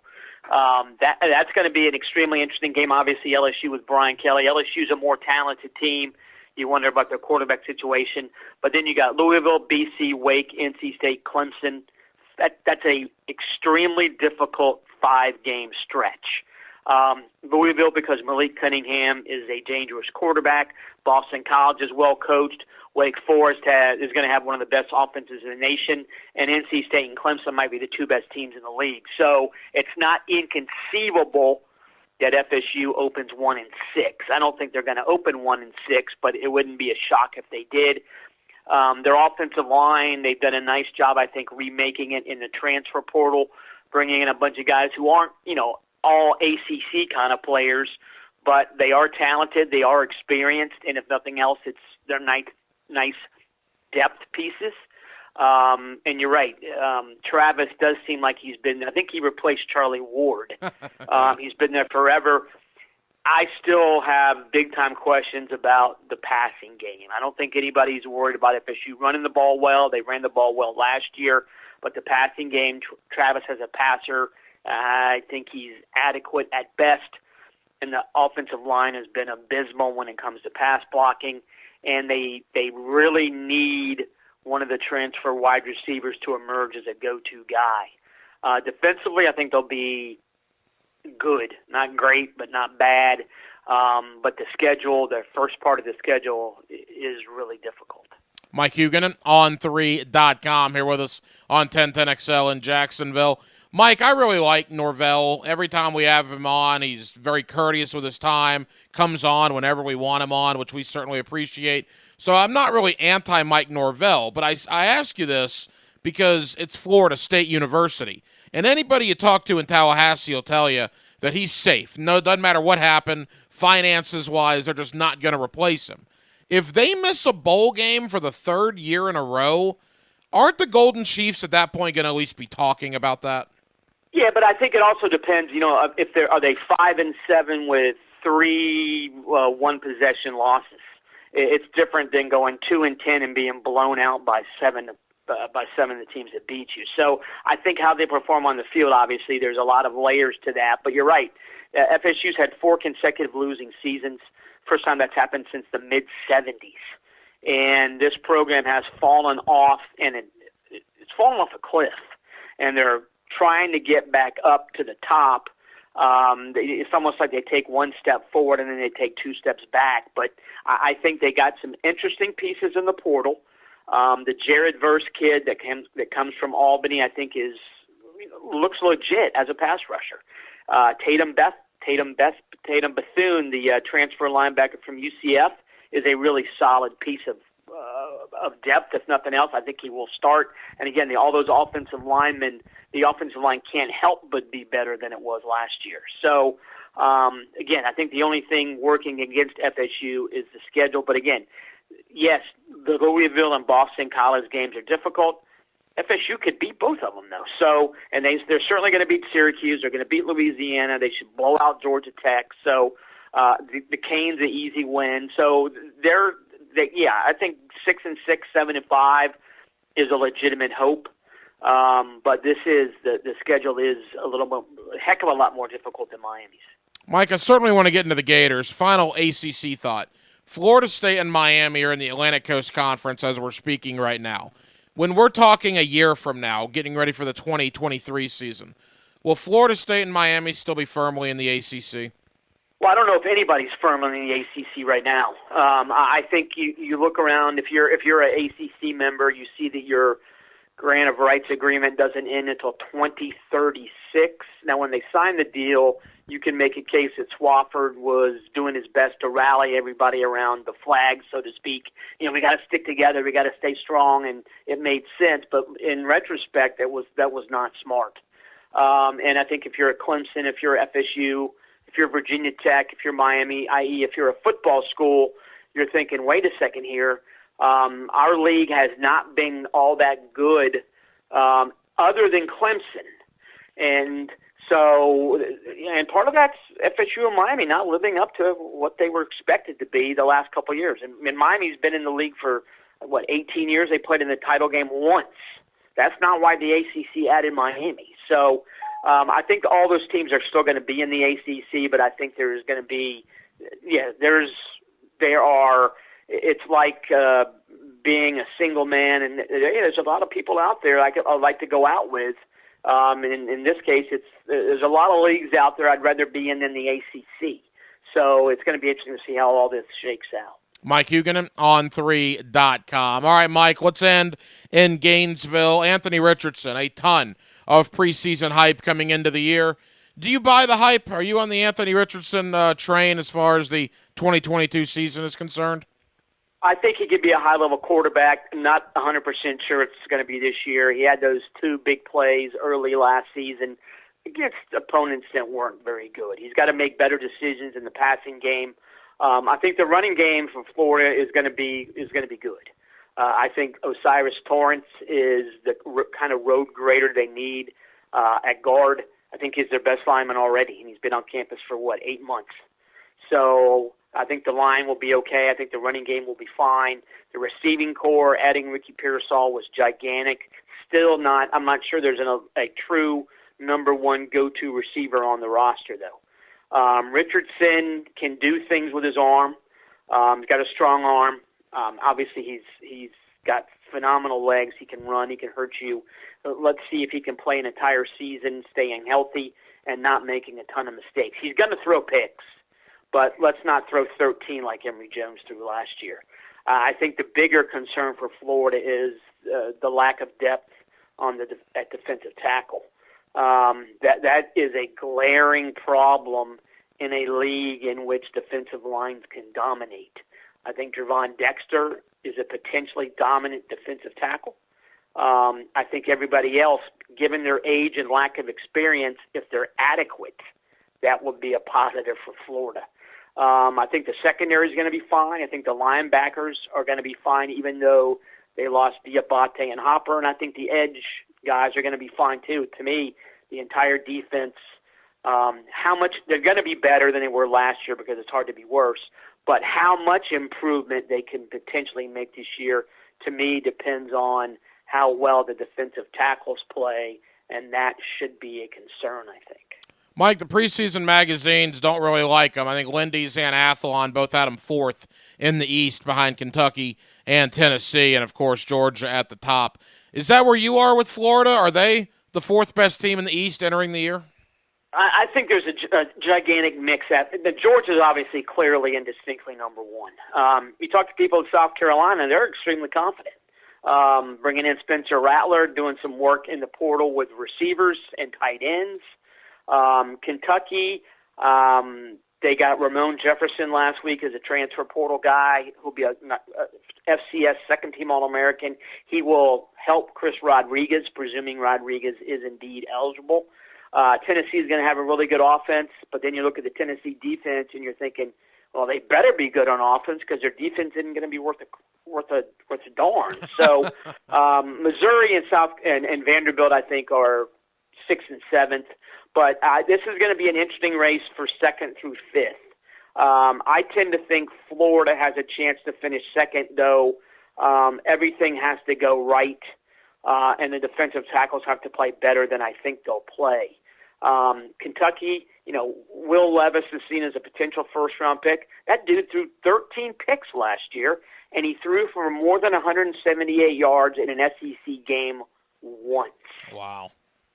That's going to be an extremely interesting game. Obviously, LSU with Brian Kelly. LSU's a more talented team. You wonder about their quarterback situation. But then you got Louisville, BC, Wake, NC State, Clemson. That's a extremely difficult 5-game stretch. Louisville, because Malik Cunningham is a dangerous quarterback. Boston College is well coached. Wake Forest is going to have one of the best offenses in the nation, and NC State and Clemson might be the two best teams in the league. So it's not inconceivable that FSU opens 1-6. I don't think they're going to open 1-6, but it wouldn't be a shock if they did. Their offensive line, they've done a nice job, I think, remaking it in the transfer portal, bringing in a bunch of guys who aren't, all ACC kind of players, but they are talented, they are experienced, and if nothing else, they're nice depth pieces. And you're right, Travis does seem like he's been, I think he replaced Charlie Ward. He's been there forever. I still have big-time questions about the passing game. I don't think anybody's worried about FSU running the ball well. They ran the ball well last year, but the passing game, Travis as a passer, I think he's adequate at best, and the offensive line has been abysmal when it comes to pass blocking, and they really need one of the transfer wide receivers to emerge as a go-to guy. Defensively, I think they'll be good, not great, but not bad. But the schedule, the first part of the schedule is really difficult. Mike Huguenin, On3.com, here with us on 1010XL in Jacksonville. Mike, I really like Norvell. Every time we have him on, he's very courteous with his time, comes on whenever we want him on, which we certainly appreciate. So I'm not really anti-Mike Norvell, but I ask you this because it's Florida State University. And anybody you talk to in Tallahassee will tell you that he's safe. No, it doesn't matter what happened, finances-wise, they're just not going to replace him. If they miss a bowl game for the third year in a row, aren't the Golden Chiefs at that point going to at least be talking about that? Yeah, but I think it also depends, if are they 5-7 with 3 one-possession losses. It's different than going 2-10 and being blown out by seven of the teams that beat you. So I think how they perform on the field, obviously, there's a lot of layers to that. But you're right. FSU's had 4 consecutive losing seasons. First time that's happened since the mid-'70s. And this program has fallen off, and it's fallen off a cliff. And they're trying to get back up to the top. It's almost like they take one step forward and then they take 2 steps back. But I think they got some interesting pieces in the portal. The Jared Verse kid that comes from Albany, I think, looks legit as a pass rusher. Tatum Bethune, the transfer linebacker from UCF, is a really solid piece of depth, if nothing else. I think he will start. And again, all those offensive linemen, the offensive line can't help but be better than it was last year. So, again, I think the only thing working against FSU is the schedule. But again, yes, the Louisville and Boston College games are difficult. FSU could beat both of them, though. So, and they're certainly going to beat Syracuse. They're going to beat Louisiana. They should blow out Georgia Tech. So, the Canes an easy win. So, I think 6-6, 7-5 is a legitimate hope. But the schedule is a heck of a lot more difficult than Miami's. Mike, I certainly want to get into the Gators. Final ACC thought. Florida State and Miami are in the Atlantic Coast Conference as we're speaking right now. When we're talking a year from now, getting ready for the 2023 season, will Florida State and Miami still be firmly in the ACC? Well, I don't know if anybody's firmly in the ACC right now. I think you look around. If you're an ACC member, you see that your grant of rights agreement doesn't end until 2036. Now, when they signed the deal, you can make a case that Swofford was doing his best to rally everybody around the flag, so to speak. We got to stick together, we got to stay strong, and it made sense. But in retrospect, that was not smart. And I think if you're at Clemson, if you're FSU, if you're Virginia Tech, if you're Miami, i.e., if you're a football school, you're thinking, wait a second here. Our league has not been all that good other than Clemson. And part of that's FSU and Miami not living up to what they were expected to be the last couple of years. And Miami's been in the league for, 18 years? They played in the title game once. That's not why the ACC added Miami. So I think all those teams are still going to be in the ACC, but I think there's going to be, it's like being a single man, and there's a lot of people out there I like to go out with. In this case, there's a lot of leagues out there I'd rather be in than the ACC. So it's going to be interesting to see how all this shakes out. Mike Huguenin, on3.com. All right, Mike, let's end in Gainesville. Anthony Richardson, a ton of preseason hype coming into the year. Do you buy the hype? Are you on the Anthony Richardson train as far as the 2022 season is concerned? I think he could be a high-level quarterback. Not 100% sure it's going to be this year. He had those 2 big plays early last season against opponents that weren't very good. He's got to make better decisions in the passing game. I think the running game for Florida is going to be good. I think Osiris Torrance is the kind of road grader they need at guard. I think he's their best lineman already, and he's been on campus for, 8 months. So I think the line will be okay. I think the running game will be fine. The receiving core, adding Ricky Pearsall was gigantic. Still not, I'm not sure there's a true number 1 go-to receiver on the roster, though. Richardson can do things with his arm. He's got a strong arm. Obviously, he's got phenomenal legs. He can run. He can hurt you. Let's see if he can play an entire season staying healthy and not making a ton of mistakes. He's going to throw picks, but let's not throw 13 like Emory Jones threw last year. I think the bigger concern for Florida is the lack of depth at defensive tackle. That is a glaring problem in a league in which defensive lines can dominate. I think Gervon Dexter is a potentially dominant defensive tackle. I think everybody else, given their age and lack of experience, if they're adequate, that would be a positive for Florida. I think the secondary is going to be fine. I think the linebackers are going to be fine, even though they lost Diabate and Hopper, and I think the edge guys are going to be fine too. To me, the entire defense, how much they're going to be better than they were last year because it's hard to be worse, but how much improvement they can potentially make this year, to me, depends on how well the defensive tackles play, and that should be a concern, I think. Mike, the preseason magazines don't really like him. I think Lindy's and Athlon both had him 4th in the East behind Kentucky and Tennessee, and, of course, Georgia at the top. Is that where you are with Florida? Are they the 4th best team in the East entering the year? I think there's a gigantic mix. Georgia's obviously clearly and distinctly number 1. You talk to people in South Carolina, they're extremely confident. Bringing in Spencer Rattler, doing some work in the portal with receivers and tight ends. Kentucky, they got Ramon Jefferson last week as a transfer portal guy who'll be a FCS second-team All-American. He will help Chris Rodriguez, presuming Rodriguez is indeed eligible. Tennessee is going to have a really good offense, but then you look at the Tennessee defense and you're thinking, well, they better be good on offense because their defense isn't going to be worth a darn. So Missouri and Vanderbilt, I think, are 6th and 7th. But this is going to be an interesting race for 2nd through 5th. I tend to think Florida has a chance to finish 2nd, though. Everything has to go right, and the defensive tackles have to play better than I think they'll play. Kentucky, Will Levis is seen as a potential first-round pick. That dude threw 13 picks last year, and he threw for more than 178 yards in an SEC game once. Wow.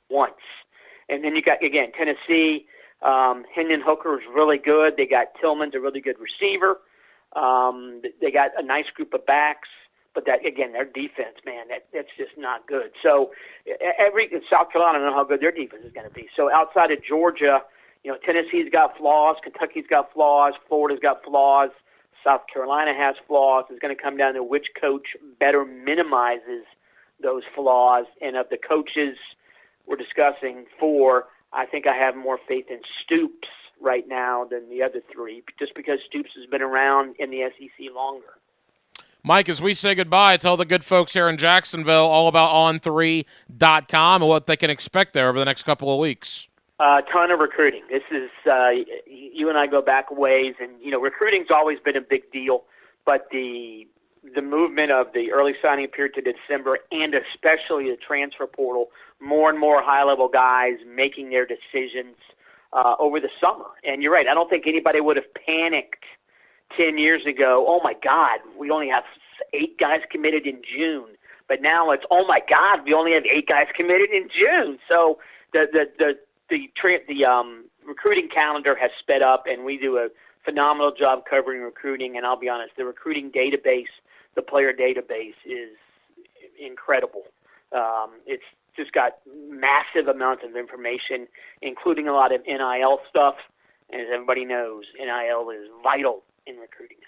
Once. And then you got, again, Tennessee. Hendon Hooker is really good. They got Tillman's a really good receiver. They got a nice group of backs. But that, again, their defense, man, that's just not good. So South Carolina, I don't know how good their defense is going to be. So outside of Georgia, Tennessee's got flaws, Kentucky's got flaws, Florida's got flaws, South Carolina has flaws. It's going to come down to which coach better minimizes those flaws. And of the coaches we're discussing 4, I think I have more faith in Stoops right now than the other 3, just because Stoops has been around in the SEC longer. Mike, as we say goodbye, tell the good folks here in Jacksonville all about on3.com and what they can expect there over the next couple of weeks. A ton of recruiting. This is you and I go back a ways, and recruiting's always been a big deal, but the movement of the early signing period to December, and especially the transfer portal, more and more high-level guys making their decisions over the summer. And you're right, I don't think anybody would have panicked 10 years ago, oh my God, we only have 8 guys committed in June. But now it's, oh my God, we only have 8 guys committed in June. So the recruiting calendar has sped up, and we do a phenomenal job covering recruiting, and I'll be honest, the recruiting database, the player database, is incredible. It's just got massive amounts of information, including a lot of NIL stuff. And as everybody knows, NIL is vital in recruiting now.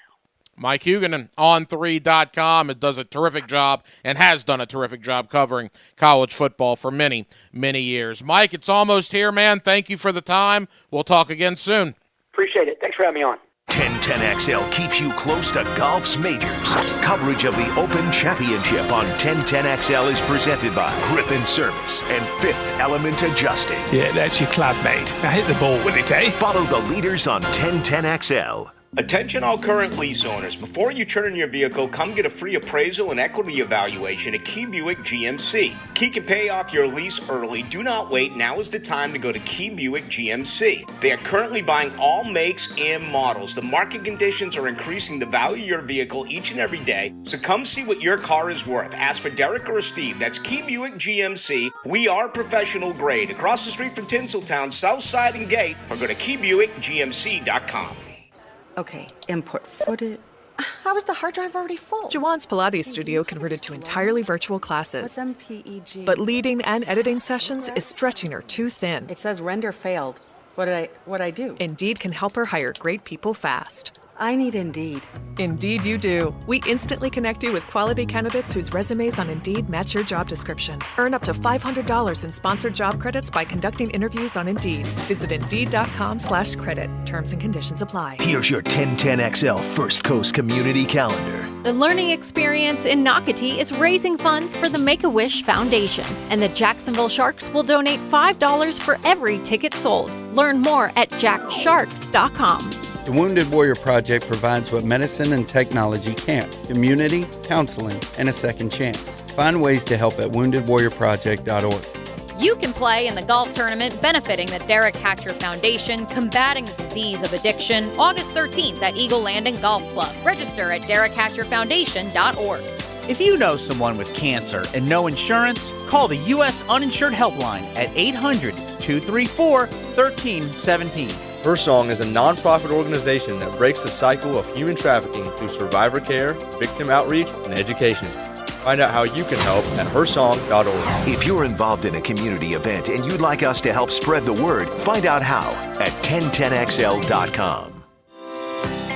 Mike Huguenin, On3.com. It does a terrific job and has done a terrific job covering college football for many, many years. Mike, it's almost here, man. Thank you for the time. We'll talk again soon. Appreciate it. Thanks for having me on. 1010XL keeps you close to golf's majors. Coverage of the Open Championship on 1010XL is presented by Griffin Service and Fifth Element Adjusting. Yeah, that's your club, mate. Now hit the ball with it, eh? Follow the leaders on 1010XL. Attention all current lease owners. Before you turn in your vehicle, come get a free appraisal and equity evaluation at Key Buick GMC. Key can pay off your lease early. Do not wait. Now is the time to go to Key Buick GMC. They are currently buying all makes and models. The market conditions are increasing the value of your vehicle each and every day, so come see what your car is worth. Ask for Derek or Steve. That's Key Buick GMC. We are professional grade. Across the street from Tinseltown, Southside and Gate, or go to keybuickgmc.com. Okay, import footage. How is the hard drive already full? Jawan's Pilates studio converted to entirely virtual classes. What's MPEG? But leading and editing sessions is stretching her too thin. It says render failed. What'd I do? Indeed can help her hire great people fast. I need Indeed. Indeed you do. We instantly connect you with quality candidates whose resumes on Indeed match your job description. Earn up to $500 in sponsored job credits by conducting interviews on Indeed. Visit Indeed.com/credit. Terms and conditions apply. Here's your 1010XL First Coast Community Calendar. The learning experience in Nocatee is raising funds for the Make-A-Wish Foundation, and the Jacksonville Sharks will donate $5 for every ticket sold. Learn more at jacksharks.com. The Wounded Warrior Project provides what medicine and technology can't: community, counseling, and a second chance. Find ways to help at woundedwarriorproject.org. You can play in the golf tournament benefiting the Derek Hatcher Foundation, combating the disease of addiction, August 13th at Eagle Landing Golf Club. Register at derekhatcherfoundation.org. If you know someone with cancer and no insurance, call the U.S. Uninsured Helpline at 800-234-1317. Her Song is a nonprofit organization that breaks the cycle of human trafficking through survivor care, victim outreach, and education. Find out how you can help at hersong.org. If you're involved in a community event and you'd like us to help spread the word, find out how at 1010XL.com.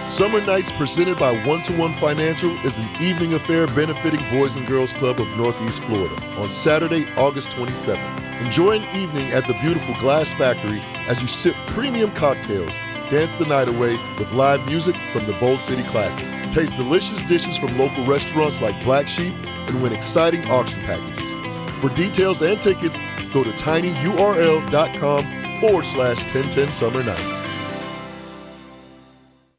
Summer Nights presented by 1-to-1 Financial is an evening affair benefiting Boys and Girls Club of Northeast Florida on Saturday, August 27th. Enjoy an evening at the beautiful Glass Factory as you sip premium cocktails, dance the night away with live music from the Bold City Classic. Taste delicious dishes from local restaurants like Black Sheep and win exciting auction packages. For details and tickets, go to tinyurl.com/1010 Summer Nights.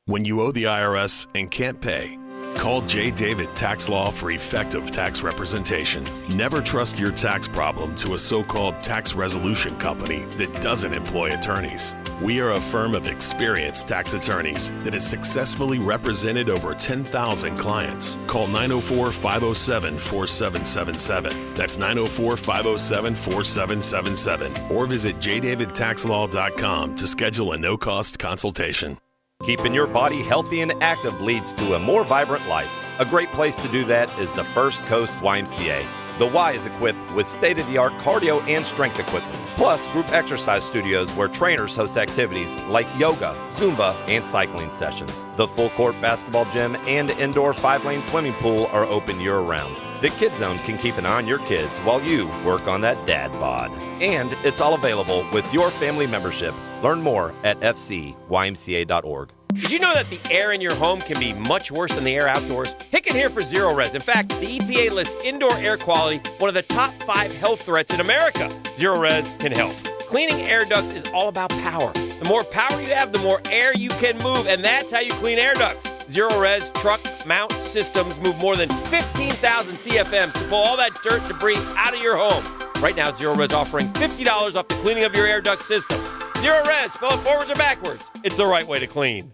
When you owe the IRS and can't pay, call J. David Tax Law for effective tax representation. Never trust your tax problem to a so-called tax resolution company that doesn't employ attorneys. We are a firm of experienced tax attorneys that has successfully represented over 10,000 clients. Call 904-507-4777. That's 904-507-4777. Or visit jdavidtaxlaw.com to schedule a no-cost consultation. Keeping your body healthy and active leads to a more vibrant life. A great place to do that is the First Coast YMCA. The Y is equipped with state-of-the-art cardio and strength equipment, plus group exercise studios where trainers host activities like yoga, Zumba, and cycling sessions. The full-court basketball gym and indoor 5-lane swimming pool are open year-round. The Kids Zone can keep an eye on your kids while you work on that dad bod. And it's all available with your family membership. Learn more at fcymca.org. Did you know that the air in your home can be much worse than the air outdoors? Hicken here for Zero Res. In fact, the EPA lists indoor air quality one of the top 5 health threats in America. Zero Res can help. Cleaning air ducts is all about power. The more power you have, the more air you can move, and that's how you clean air ducts. Zero Res truck mount systems move more than 15,000 CFMs to pull all that dirt and debris out of your home. Right now, Zero Res offering $50 off the cleaning of your air duct system. Zero Res, spell it forwards or backwards. It's the right way to clean.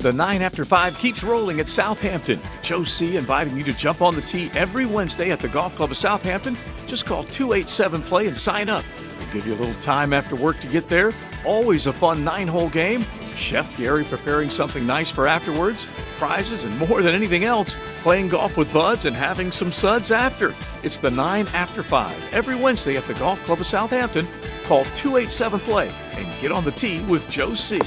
The 9 after 5 keeps rolling at Southampton. Joe C. inviting you to jump on the tee every Wednesday at the Golf Club of Southampton. Just call 287-PLAY and sign up. We'll give you a little time after work to get there. Always a fun 9-hole game. Chef Gary preparing something nice for afterwards, prizes, and more than anything else, playing golf with buds and having some suds after. It's the 9 After 5 every Wednesday at the Golf Club of Southampton. Call 287-PLAY and get on the tee with Joe C.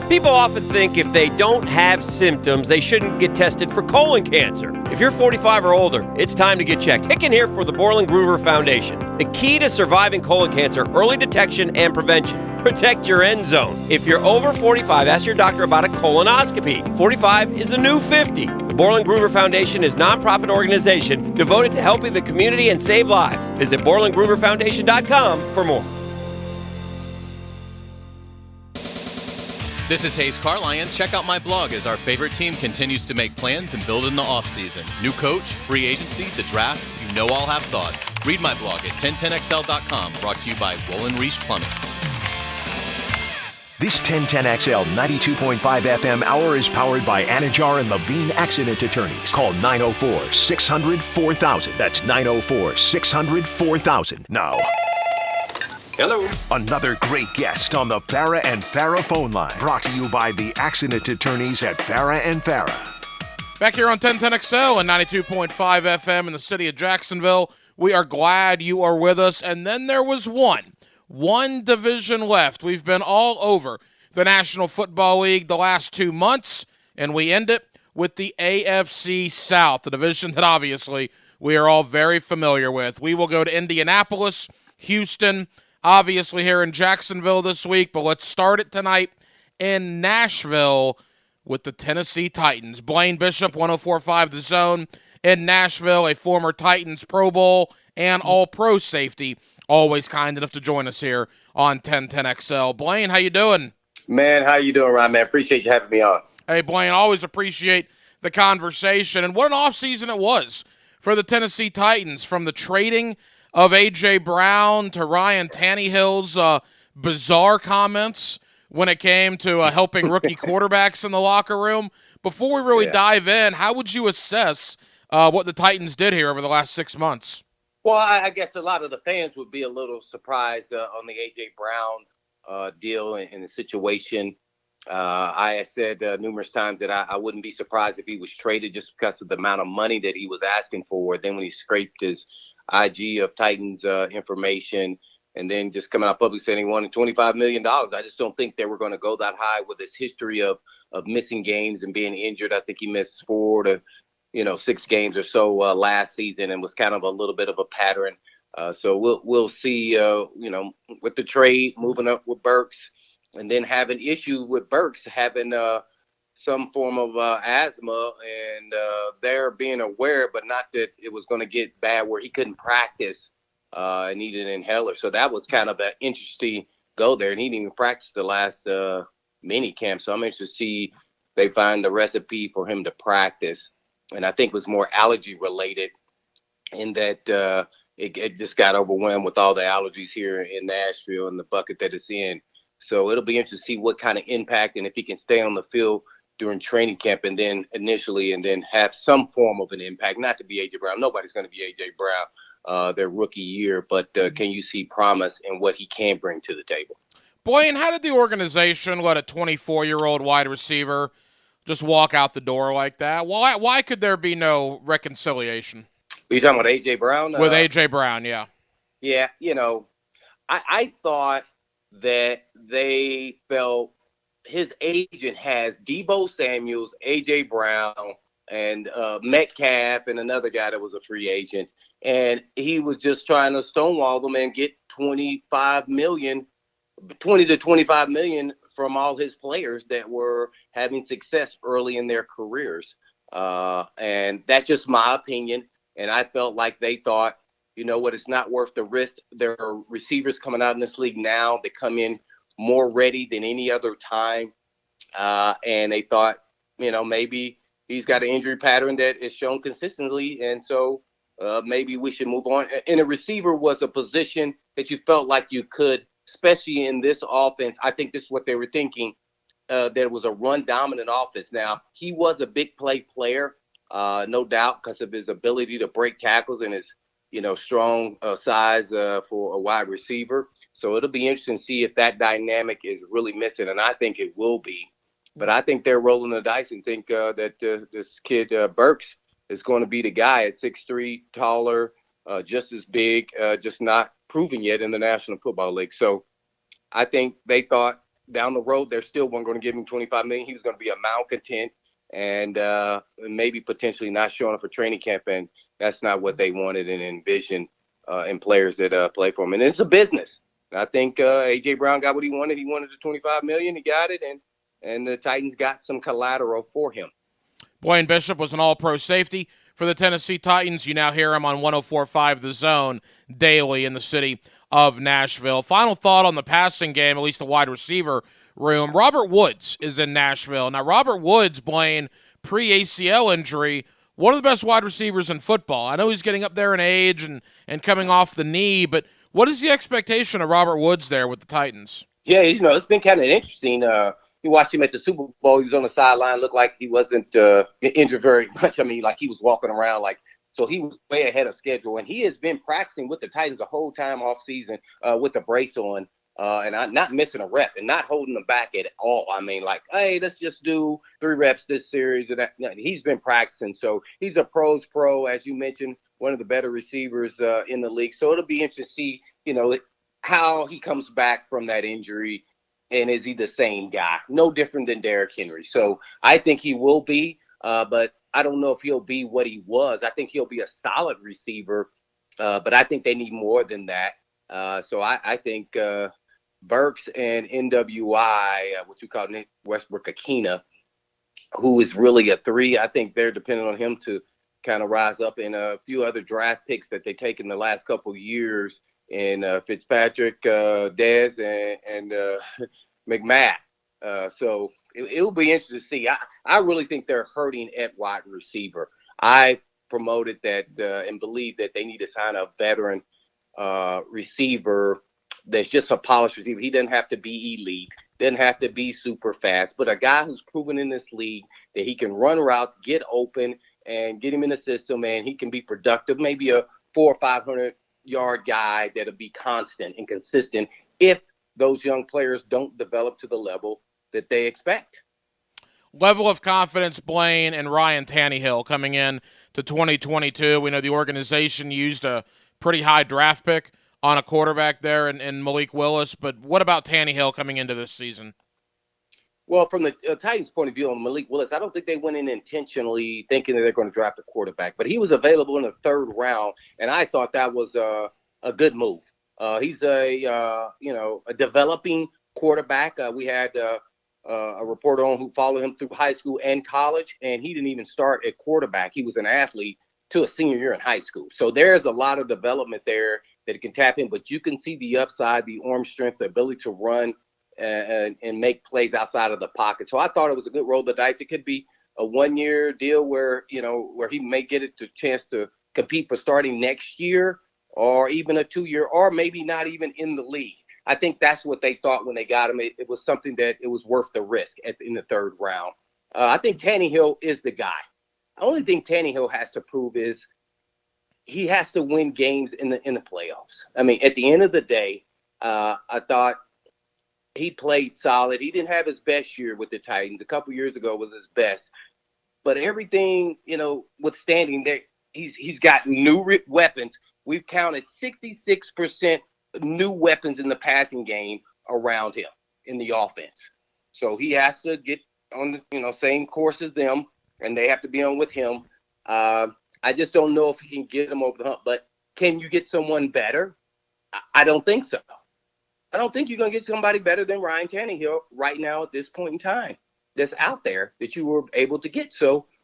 People often think if they don't have symptoms, they shouldn't get tested for colon cancer. If you're 45 or older, it's time to get checked. Hicken here for the Borland Groover Foundation. The key to surviving colon cancer, early detection and prevention. Protect your end zone. If you're over 45, ask your doctor about a colonoscopy. 45 is the new 50. The Borland Groover Foundation is a nonprofit organization devoted to helping the community and save lives. Visit BorlandGrooverFoundation.com for more. This is Hayes Carlyon. Check out my blog as our favorite team continues to make plans and build in the offseason. New coach, free agency, the draft, you know I'll have thoughts. Read my blog at 1010XL.com, brought to you by Roland Reach Plumbing. This 1010XL 92.5 FM hour is powered by Anajar and Levine Accident Attorneys. Call 904-600-4000. That's 904-600-4000. Now, hello. Another great guest on the Farah and Farah phone line. Brought to you by the Accident Attorneys at Farah and Farah. Back here on 1010XL and 92.5 FM in the city of Jacksonville. We are glad you are with us. And then there was one division left. We've been all over the National Football League the last 2 months, and we end it with the AFC South, the division that obviously we are all very familiar with. We will go to Indianapolis, Houston, obviously here in Jacksonville this week, but let's start it tonight in Nashville with the Tennessee Titans. Blaine Bishop, 104.5 The Zone in Nashville, a former Titans Pro Bowl and All-Pro safety, always kind enough to join us here on 1010XL. Blaine, how you doing? Man, how you doing, Ryan, man? Appreciate you having me on. Hey, Blaine, always appreciate the conversation. And what an offseason it was for the Tennessee Titans, from the trading of A.J. Brown to Ryan Tannehill's bizarre comments when it came to helping rookie quarterbacks in the locker room. Before we really dive in, how would you assess what the Titans did here over the last 6 months? Well, I guess a lot of the fans would be a little surprised on the A.J. Brown deal and the situation. I said numerous times that I wouldn't be surprised if he was traded just because of the amount of money that he was asking for. Then when he scraped his IG of Titans information and then just coming out publicly saying he wanted $25 million, I just don't think they were going to go that high with his history of missing games and being injured. I think he missed 4 to 6 games or so last season, and was kind of a little bit of a pattern. So we'll see, with the trade, moving up with Burks, and then have an issue with Burks having some form of asthma, and they're being aware, but not that it was going to get bad where he couldn't practice and needed an inhaler. So that was kind of an interesting go there, and he didn't even practice the last mini camp. So I'm interested to see they find the recipe for him to practice. And I think it was more allergy related, in that it just got overwhelmed with all the allergies here in Nashville and the bucket that it's in. So it'll be interesting to see what kind of impact, and if he can stay on the field during training camp and then have some form of an impact. Not to be A.J. Brown. Nobody's going to be A.J. Brown their rookie year, but can you see promise in what he can bring to the table? Blaine, how did the organization let a 24-year-old wide receiver just walk out the door like that? Why could there be no reconciliation? Are you talking about A.J. Brown? With A.J. Brown, yeah. Yeah, I thought that they felt his agent has Deebo Samuels, A.J. Brown, and Metcalf, and another guy that was a free agent. And he was just trying to stonewall them and get $20 to $25 million from all his players that were having success early in their careers. And that's just my opinion. And I felt like they thought, it's not worth the risk. There are receivers coming out in this league now that come in more ready than any other time. And they thought, maybe he's got an injury pattern that is shown consistently. And so maybe we should move on. And a receiver was a position that you felt like you could, especially in this offense. I think this is what they were thinking, that it was a run-dominant offense. Now, he was a big play player, no doubt, because of his ability to break tackles and his, strong size for a wide receiver. So it'll be interesting to see if that dynamic is really missing, and I think it will be. But I think they're rolling the dice and think that this kid Burks is going to be the guy at 6'3", taller, just as big, just not proven yet in the National Football League. So I think they thought down the road they still weren't going to give him $25 million. He was going to be a malcontent and maybe potentially not showing up for training camp, and that's not what they wanted and envisioned in players that play for him. And it's a business. And I think A.J. Brown got what he wanted. He wanted the $25 million. He got it, and the Titans got some collateral for him. Blaine Bishop was an all-pro safety for the Tennessee Titans. You now hear him on 104.5 The Zone daily in the city of Nashville. Final thought on the passing game, at least the wide receiver room. Robert Woods is in Nashville. Now, Robert Woods, Blaine, pre-ACL injury, one of the best wide receivers in football. I know he's getting up there in age and coming off the knee, but what is the expectation of Robert Woods there with the Titans? Yeah, it's been kind of interesting. You watched him at the Super Bowl. He was on the sideline, looked like he wasn't injured very much. I mean, like he was walking around so he was way ahead of schedule. And he has been practicing with the Titans the whole time off season with the brace on and not missing a rep and not holding them back at all. I mean, hey, let's just do 3 reps this series. And that. He's been practicing. So he's a pro's pro, as you mentioned, one of the better receivers in the league. So it'll be interesting to see, how he comes back from that injury. And is he the same guy? No different than Derrick Henry. So I think he will be, but I don't know if he'll be what he was. I think he'll be a solid receiver, but I think they need more than that. So I think Burks and NWI, what you call Nick Westbrook-Akina, who is really a 3, I think they're dependent on him to kind of rise up, in a few other draft picks that they take in the last couple of years. And Fitzpatrick, Dez, and McMath. So it'll be interesting to see. I really think they're hurting at wide receiver. I promoted that and believe that they need to sign a veteran receiver that's just a polished receiver. He doesn't have to be elite, doesn't have to be super fast, but a guy who's proven in this league that he can run routes, get open, and get him in the system, and he can be productive, maybe a 400 or 500 yard guy that'll be constant and consistent if those young players don't develop to the level that they expect. Level of confidence, Blaine, and Ryan Tannehill coming in to 2022. We know the organization used a pretty high draft pick on a quarterback there in Malik Willis, but what about Tannehill coming into this season? Well, from the Titans' point of view on Malik Willis, I don't think they went in intentionally thinking that they're going to draft a quarterback. But he was available in the 3rd round, and I thought that was a good move. He's a developing quarterback. We had a reporter on who followed him through high school and college, and he didn't even start at quarterback. He was an athlete to a senior year in high school. So there's a lot of development there that it can tap in, but you can see the upside, the arm strength, the ability to run and make plays outside of the pocket. So I thought it was a good roll of the dice. It could be a 1-year deal where he may get a chance to compete for starting next year, or even a 2-year, or maybe not even in the league. I think that's what they thought when they got him. It was something that it was worth the risk in the 3rd round. I think Tannehill is the guy. The only thing Tannehill has to prove is he has to win games in the playoffs. I mean, at the end of the day, I thought he played solid. He didn't have his best year with the Titans. A couple years ago was his best. But everything, withstanding that, he's got new weapons. We've counted 66% new weapons in the passing game around him in the offense. So he has to get on the same course as them, and they have to be on with him. I just don't know if he can get them over the hump. But can you get someone better? I don't think so. I don't think you're going to get somebody better than Ryan Tannehill right now at this point in time that's out there that you were able to get.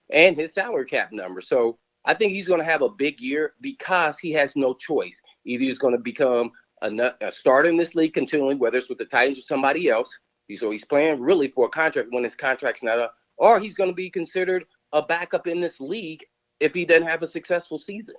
And his salary cap number. So I think he's going to have a big year because he has no choice. Either he's going to become a starter in this league continually, whether it's with the Titans or somebody else. So he's playing really for a contract when his contract's not up, or he's going to be considered a backup in this league if he doesn't have a successful season.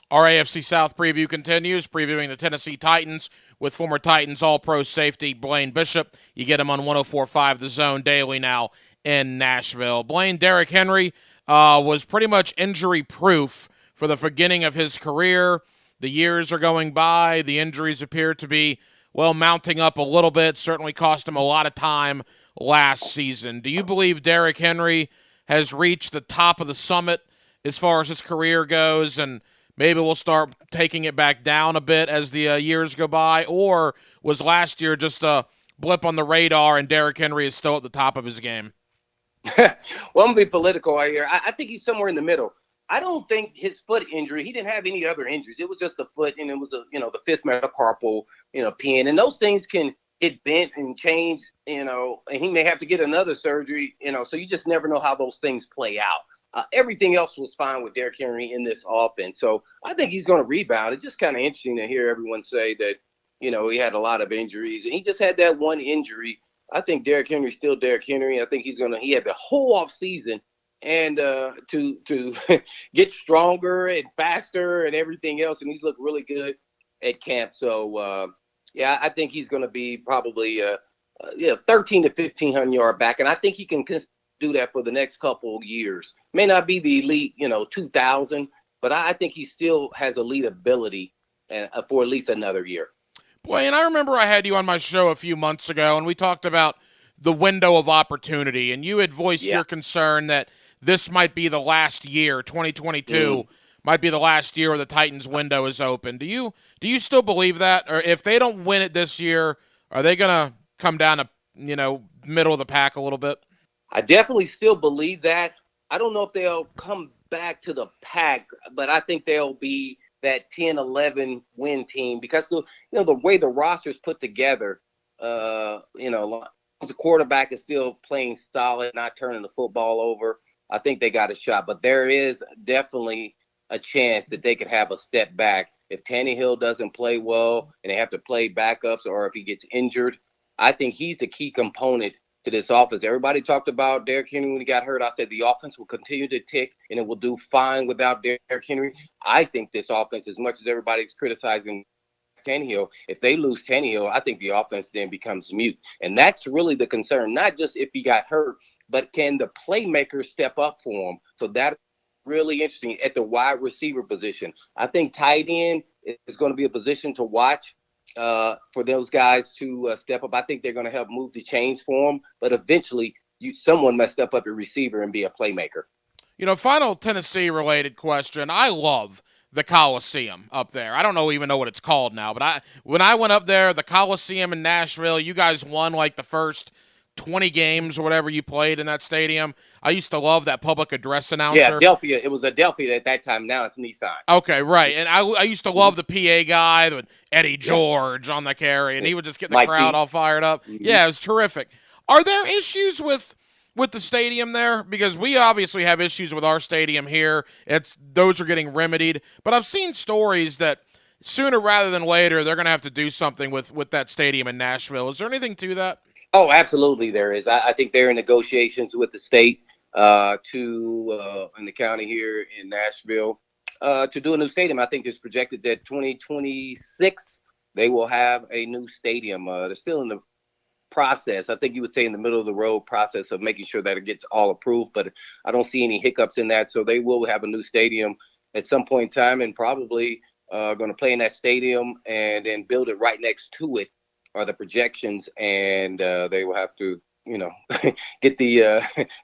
Our AFC South preview continues, previewing the Tennessee Titans with former Titans All-Pro safety Blaine Bishop. You get him on 104.5 The Zone daily now in Nashville. Blaine, Derrick Henry was pretty much injury-proof for the beginning of his career. The years are going by. The injuries appear to be mounting up a little bit. Certainly cost him a lot of time last season. Do you believe Derrick Henry has reached the top of the summit as far as his career goes, and maybe we'll start taking it back down a bit as the years go by? Or was last year just a blip on the radar and Derrick Henry is still at the top of his game? Well, I'm going to be political right here. I think he's somewhere in the middle. I don't think his foot injury, he didn't have any other injuries. It was just the foot, and it was, the fifth metacarpal, pin. And those things can get bent and change, and he may have to get another surgery, so you just never know how those things play out. Everything else was fine with Derrick Henry in this offense. So I think he's going to rebound. It's just kind of interesting to hear everyone say that, he had a lot of injuries, and he just had that one injury. I think Derrick Henry's still Derrick Henry. I think he had the whole off season and to get stronger and faster and everything else, and he's looked really good at camp. So I think he's going to be probably 13 to 1,500 yard back, and I think he can do that for the next couple of years. May not be the elite 2,000, but I think he still has elite ability for at least another year. Boy, and I remember I had you on my show a few months ago, and we talked about the window of opportunity, and you had voiced your concern that this might be the last year, 2022 might be the last year where the Titans window is open. Do you still believe that? Or if they don't win it this year, are they going to come down to, middle of the pack a little bit? I definitely still believe that. I don't know if they'll come back to the pack, but I think they'll be that 10-11 win team because the way the roster's put together, the quarterback is still playing solid, not turning the football over. I think they got a shot, but there is definitely a chance that they could have a step back if Tannehill doesn't play well and they have to play backups, or if he gets injured. I think he's the key component to this offense. Everybody talked about Derrick Henry when he got hurt. I said the offense will continue to tick and it will do fine without Derrick Henry. I think this offense, as much as everybody's criticizing Tannehill, if they lose Tannehill, I think the offense then becomes mute. And that's really the concern, not just if he got hurt, but can the playmakers step up for him? So that's really interesting at the wide receiver position. I think tight end is going to be a position to watch for those guys to step up. I think they're going to help move the chains for them, but eventually someone must step up at receiver and be a playmaker. Final Tennessee-related question. I love the Coliseum up there. I don't even know what it's called now, but when I went up there, the Coliseum in Nashville, you guys won like the first 20 games or whatever you played in that stadium. I used to love that public address announcer. Yeah, Adelphia. It was Adelphia at that time. Now it's Nissan. Okay, right. And I used to love the PA guy, with Eddie George on the carry, and he would just get the crowd all fired up. Mm-hmm. Yeah, it was terrific. Are there issues with the stadium there? Because we obviously have issues with our stadium here. Those are getting remedied. But I've seen stories that sooner rather than later, they're going to have to do something with that stadium in Nashville. Is there anything to that? Oh, absolutely there is. I think they're in negotiations with the state in the county here in Nashville to do a new stadium. I think it's projected that 2026 they will have a new stadium. They're still in the process. I think you would say in the middle of the road process of making sure that it gets all approved, but I don't see any hiccups in that. So they will have a new stadium at some point in time and probably going to play in that stadium and then build it right next to it. Are the projections, and they will have to, get the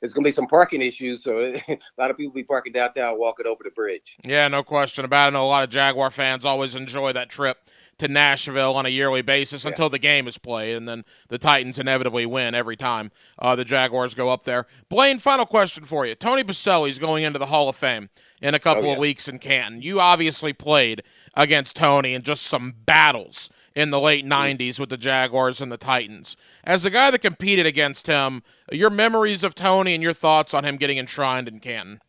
there's going to be some parking issues, so a lot of people be parking downtown, walking over the bridge. Yeah, no question about it. I know a lot of Jaguar fans always enjoy that trip to Nashville on a yearly basis until the game is played, and then the Titans inevitably win every time the Jaguars go up there. Blaine, final question for you. Tony Boselli's going into the Hall of Fame in a couple of weeks in Canton. You obviously played against Tony in just some battles in the late 90s with the Jaguars and the Titans. As the guy that competed against him, your memories of Tony and your thoughts on him getting enshrined in Canton?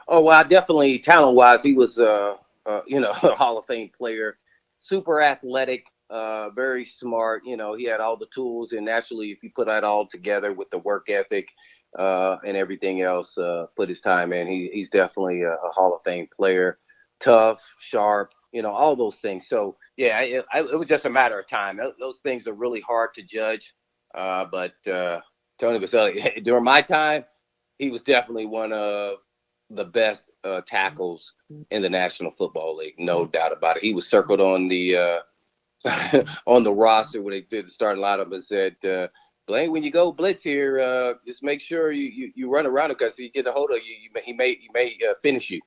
Oh, well, definitely talent-wise, he was, a Hall of Fame player. Super athletic, very smart. He had all the tools, and naturally, if you put that all together with the work ethic and everything else, put his time in, he's definitely a Hall of Fame player. Tough, sharp, all those things. So, yeah, it was just a matter of time. Those things are really hard to judge. But Tony Boselli, during my time, he was definitely one of the best tackles in the National Football League, no doubt about it. He was circled on the on the roster when they did the starting lineup and said, Blaine, when you go blitz here, just make sure you run around him because he get a hold of you. He may finish you.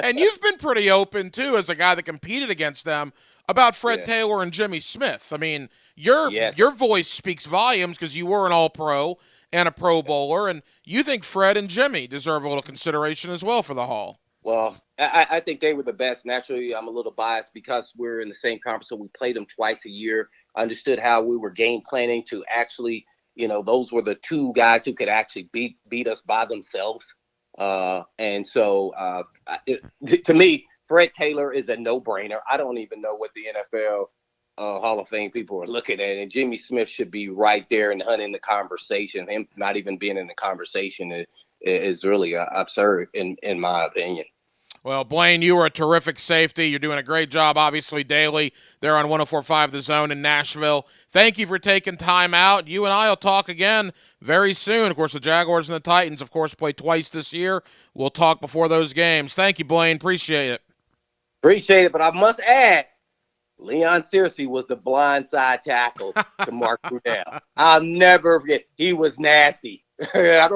And you've been pretty open too, as a guy that competed against them, about Fred Taylor and Jimmy Smith. I mean, your voice speaks volumes because you were an All-Pro and a Pro Bowler, and you think Fred and Jimmy deserve a little consideration as well for the Hall. Well, I think they were the best. Naturally, I'm a little biased because we're in the same conference, so we played them twice a year. I understood how we were game planning to actually, those were the two guys who could actually beat us by themselves. And so to me, Fred Taylor is a no-brainer. I don't even know what the NFL Hall of Fame people are looking at, and Jimmy Smith should be right there and hunting the conversation. Him not even being in the conversation is really absurd in my opinion. Well, Blaine, you were a terrific safety. You're doing a great job, obviously, daily there on 104.5 The Zone in Nashville. Thank you for taking time out. You and I will talk again very soon. Of course, the Jaguars and the Titans, of course, play twice this year. We'll talk before those games. Thank you, Blaine. Appreciate it. Appreciate it, but I must add, Leon Searcy was the blindside tackle to Mark Brunell. I'll never forget. He was nasty. I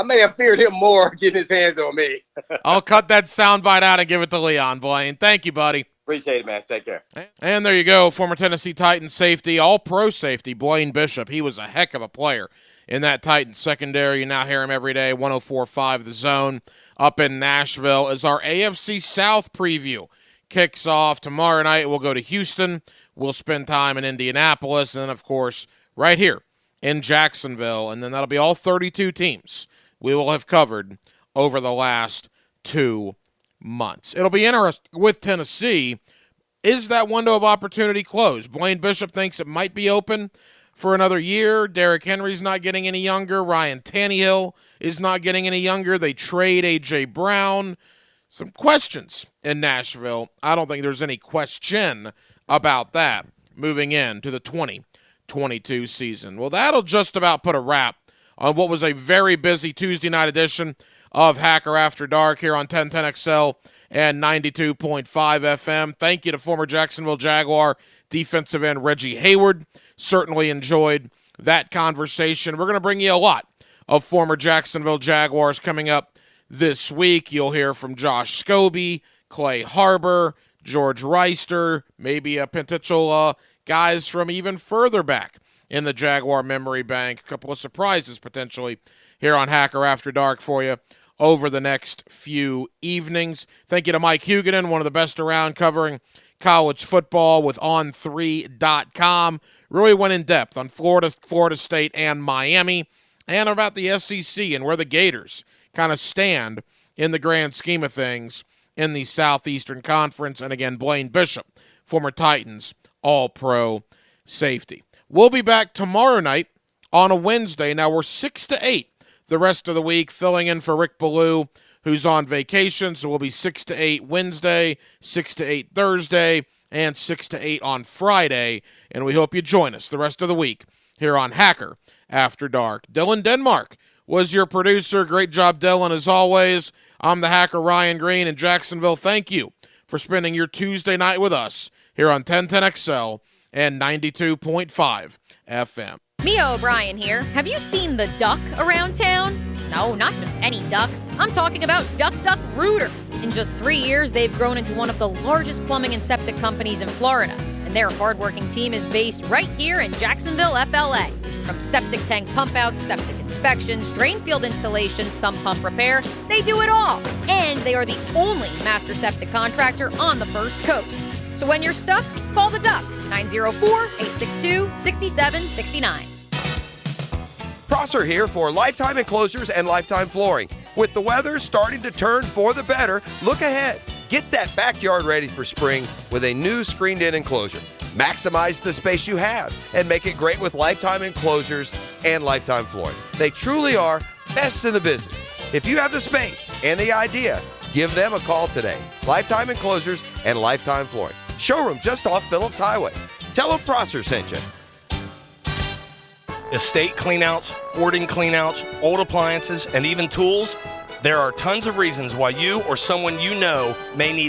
may have feared him more getting his hands on me. I'll cut that soundbite out and give it to Leon, Blaine. Thank you, buddy. Appreciate it, man. Take care. And there you go, former Tennessee Titans safety, all-pro safety, Blaine Bishop. He was a heck of a player in that Titans secondary. You now hear him every day, 104.5 The Zone up in Nashville. As our AFC South preview kicks off tomorrow night, we'll go to Houston. We'll spend time in Indianapolis, and then, of course, right here in Jacksonville, and then that'll be all 32 teams we will have covered over the last 2 months. It'll be interesting with Tennessee. Is that window of opportunity closed? Blaine Bishop thinks it might be open for another year. Derrick Henry's not getting any younger. Ryan Tannehill is not getting any younger. They trade A.J. Brown. Some questions in Nashville. I don't think there's any question about that moving into the 2022 season. Well, that'll just about put a wrap on what was a very busy Tuesday night edition of Hacker After Dark here on 1010XL and 92.5 FM. Thank you to former Jacksonville Jaguar defensive end Reggie Hayward. Certainly enjoyed that conversation. We're going to bring you a lot of former Jacksonville Jaguars coming up this week. You'll hear from Josh Scobie, Clay Harbor, George Reister, maybe a potential guys from even further back in the Jaguar memory bank. A couple of surprises potentially here on Hacker After Dark for you over the next few evenings. Thank you to Mike Huguenin, one of the best around covering college football with On3.com. Really went in depth on Florida State and Miami, and about the SEC and where the Gators kind of stand in the grand scheme of things in the Southeastern Conference. And again, Blaine Bishop, former Titans All-Pro safety. We'll be back tomorrow night on a Wednesday. Now we're 6 to 8 the rest of the week, filling in for Rick Ballou, who's on vacation. So we'll be 6 to 8 Wednesday, 6 to 8 Thursday, and 6 to 8 on Friday. And we hope you join us the rest of the week here on Hacker After Dark. Dylan Denmark was your producer. Great job, Dylan, as always. I'm the Hacker, Ryan Green in Jacksonville. Thank you for spending your Tuesday night with us here on 1010XL and 92.5 FM. Mia O'Brien here. Have you seen the duck around town? No, not just any duck. I'm talking about Duck Duck Rooter. In just 3 years, they've grown into one of the largest plumbing and septic companies in Florida. And their hardworking team is based right here in Jacksonville, FLA. From septic tank pump-outs, septic inspections, drain field installations, sump pump repair, they do it all. And they are the only master septic contractor on the First Coast. So when you're stuck, call the Duck, 904-862-6769. Prosser here for Lifetime Enclosures and Lifetime Flooring. With the weather starting to turn for the better, look ahead. Get that backyard ready for spring with a new screened-in enclosure. Maximize the space you have and make it great with Lifetime Enclosures and Lifetime Flooring. They truly are best in the business. If you have the space and the idea, give them a call today. Lifetime Enclosures and Lifetime Flooring. Showroom just off Phillips Highway. Tell them Prosser sent you. Estate cleanouts, hoarding cleanouts, old appliances, and even tools. There are tons of reasons why you or someone you know may need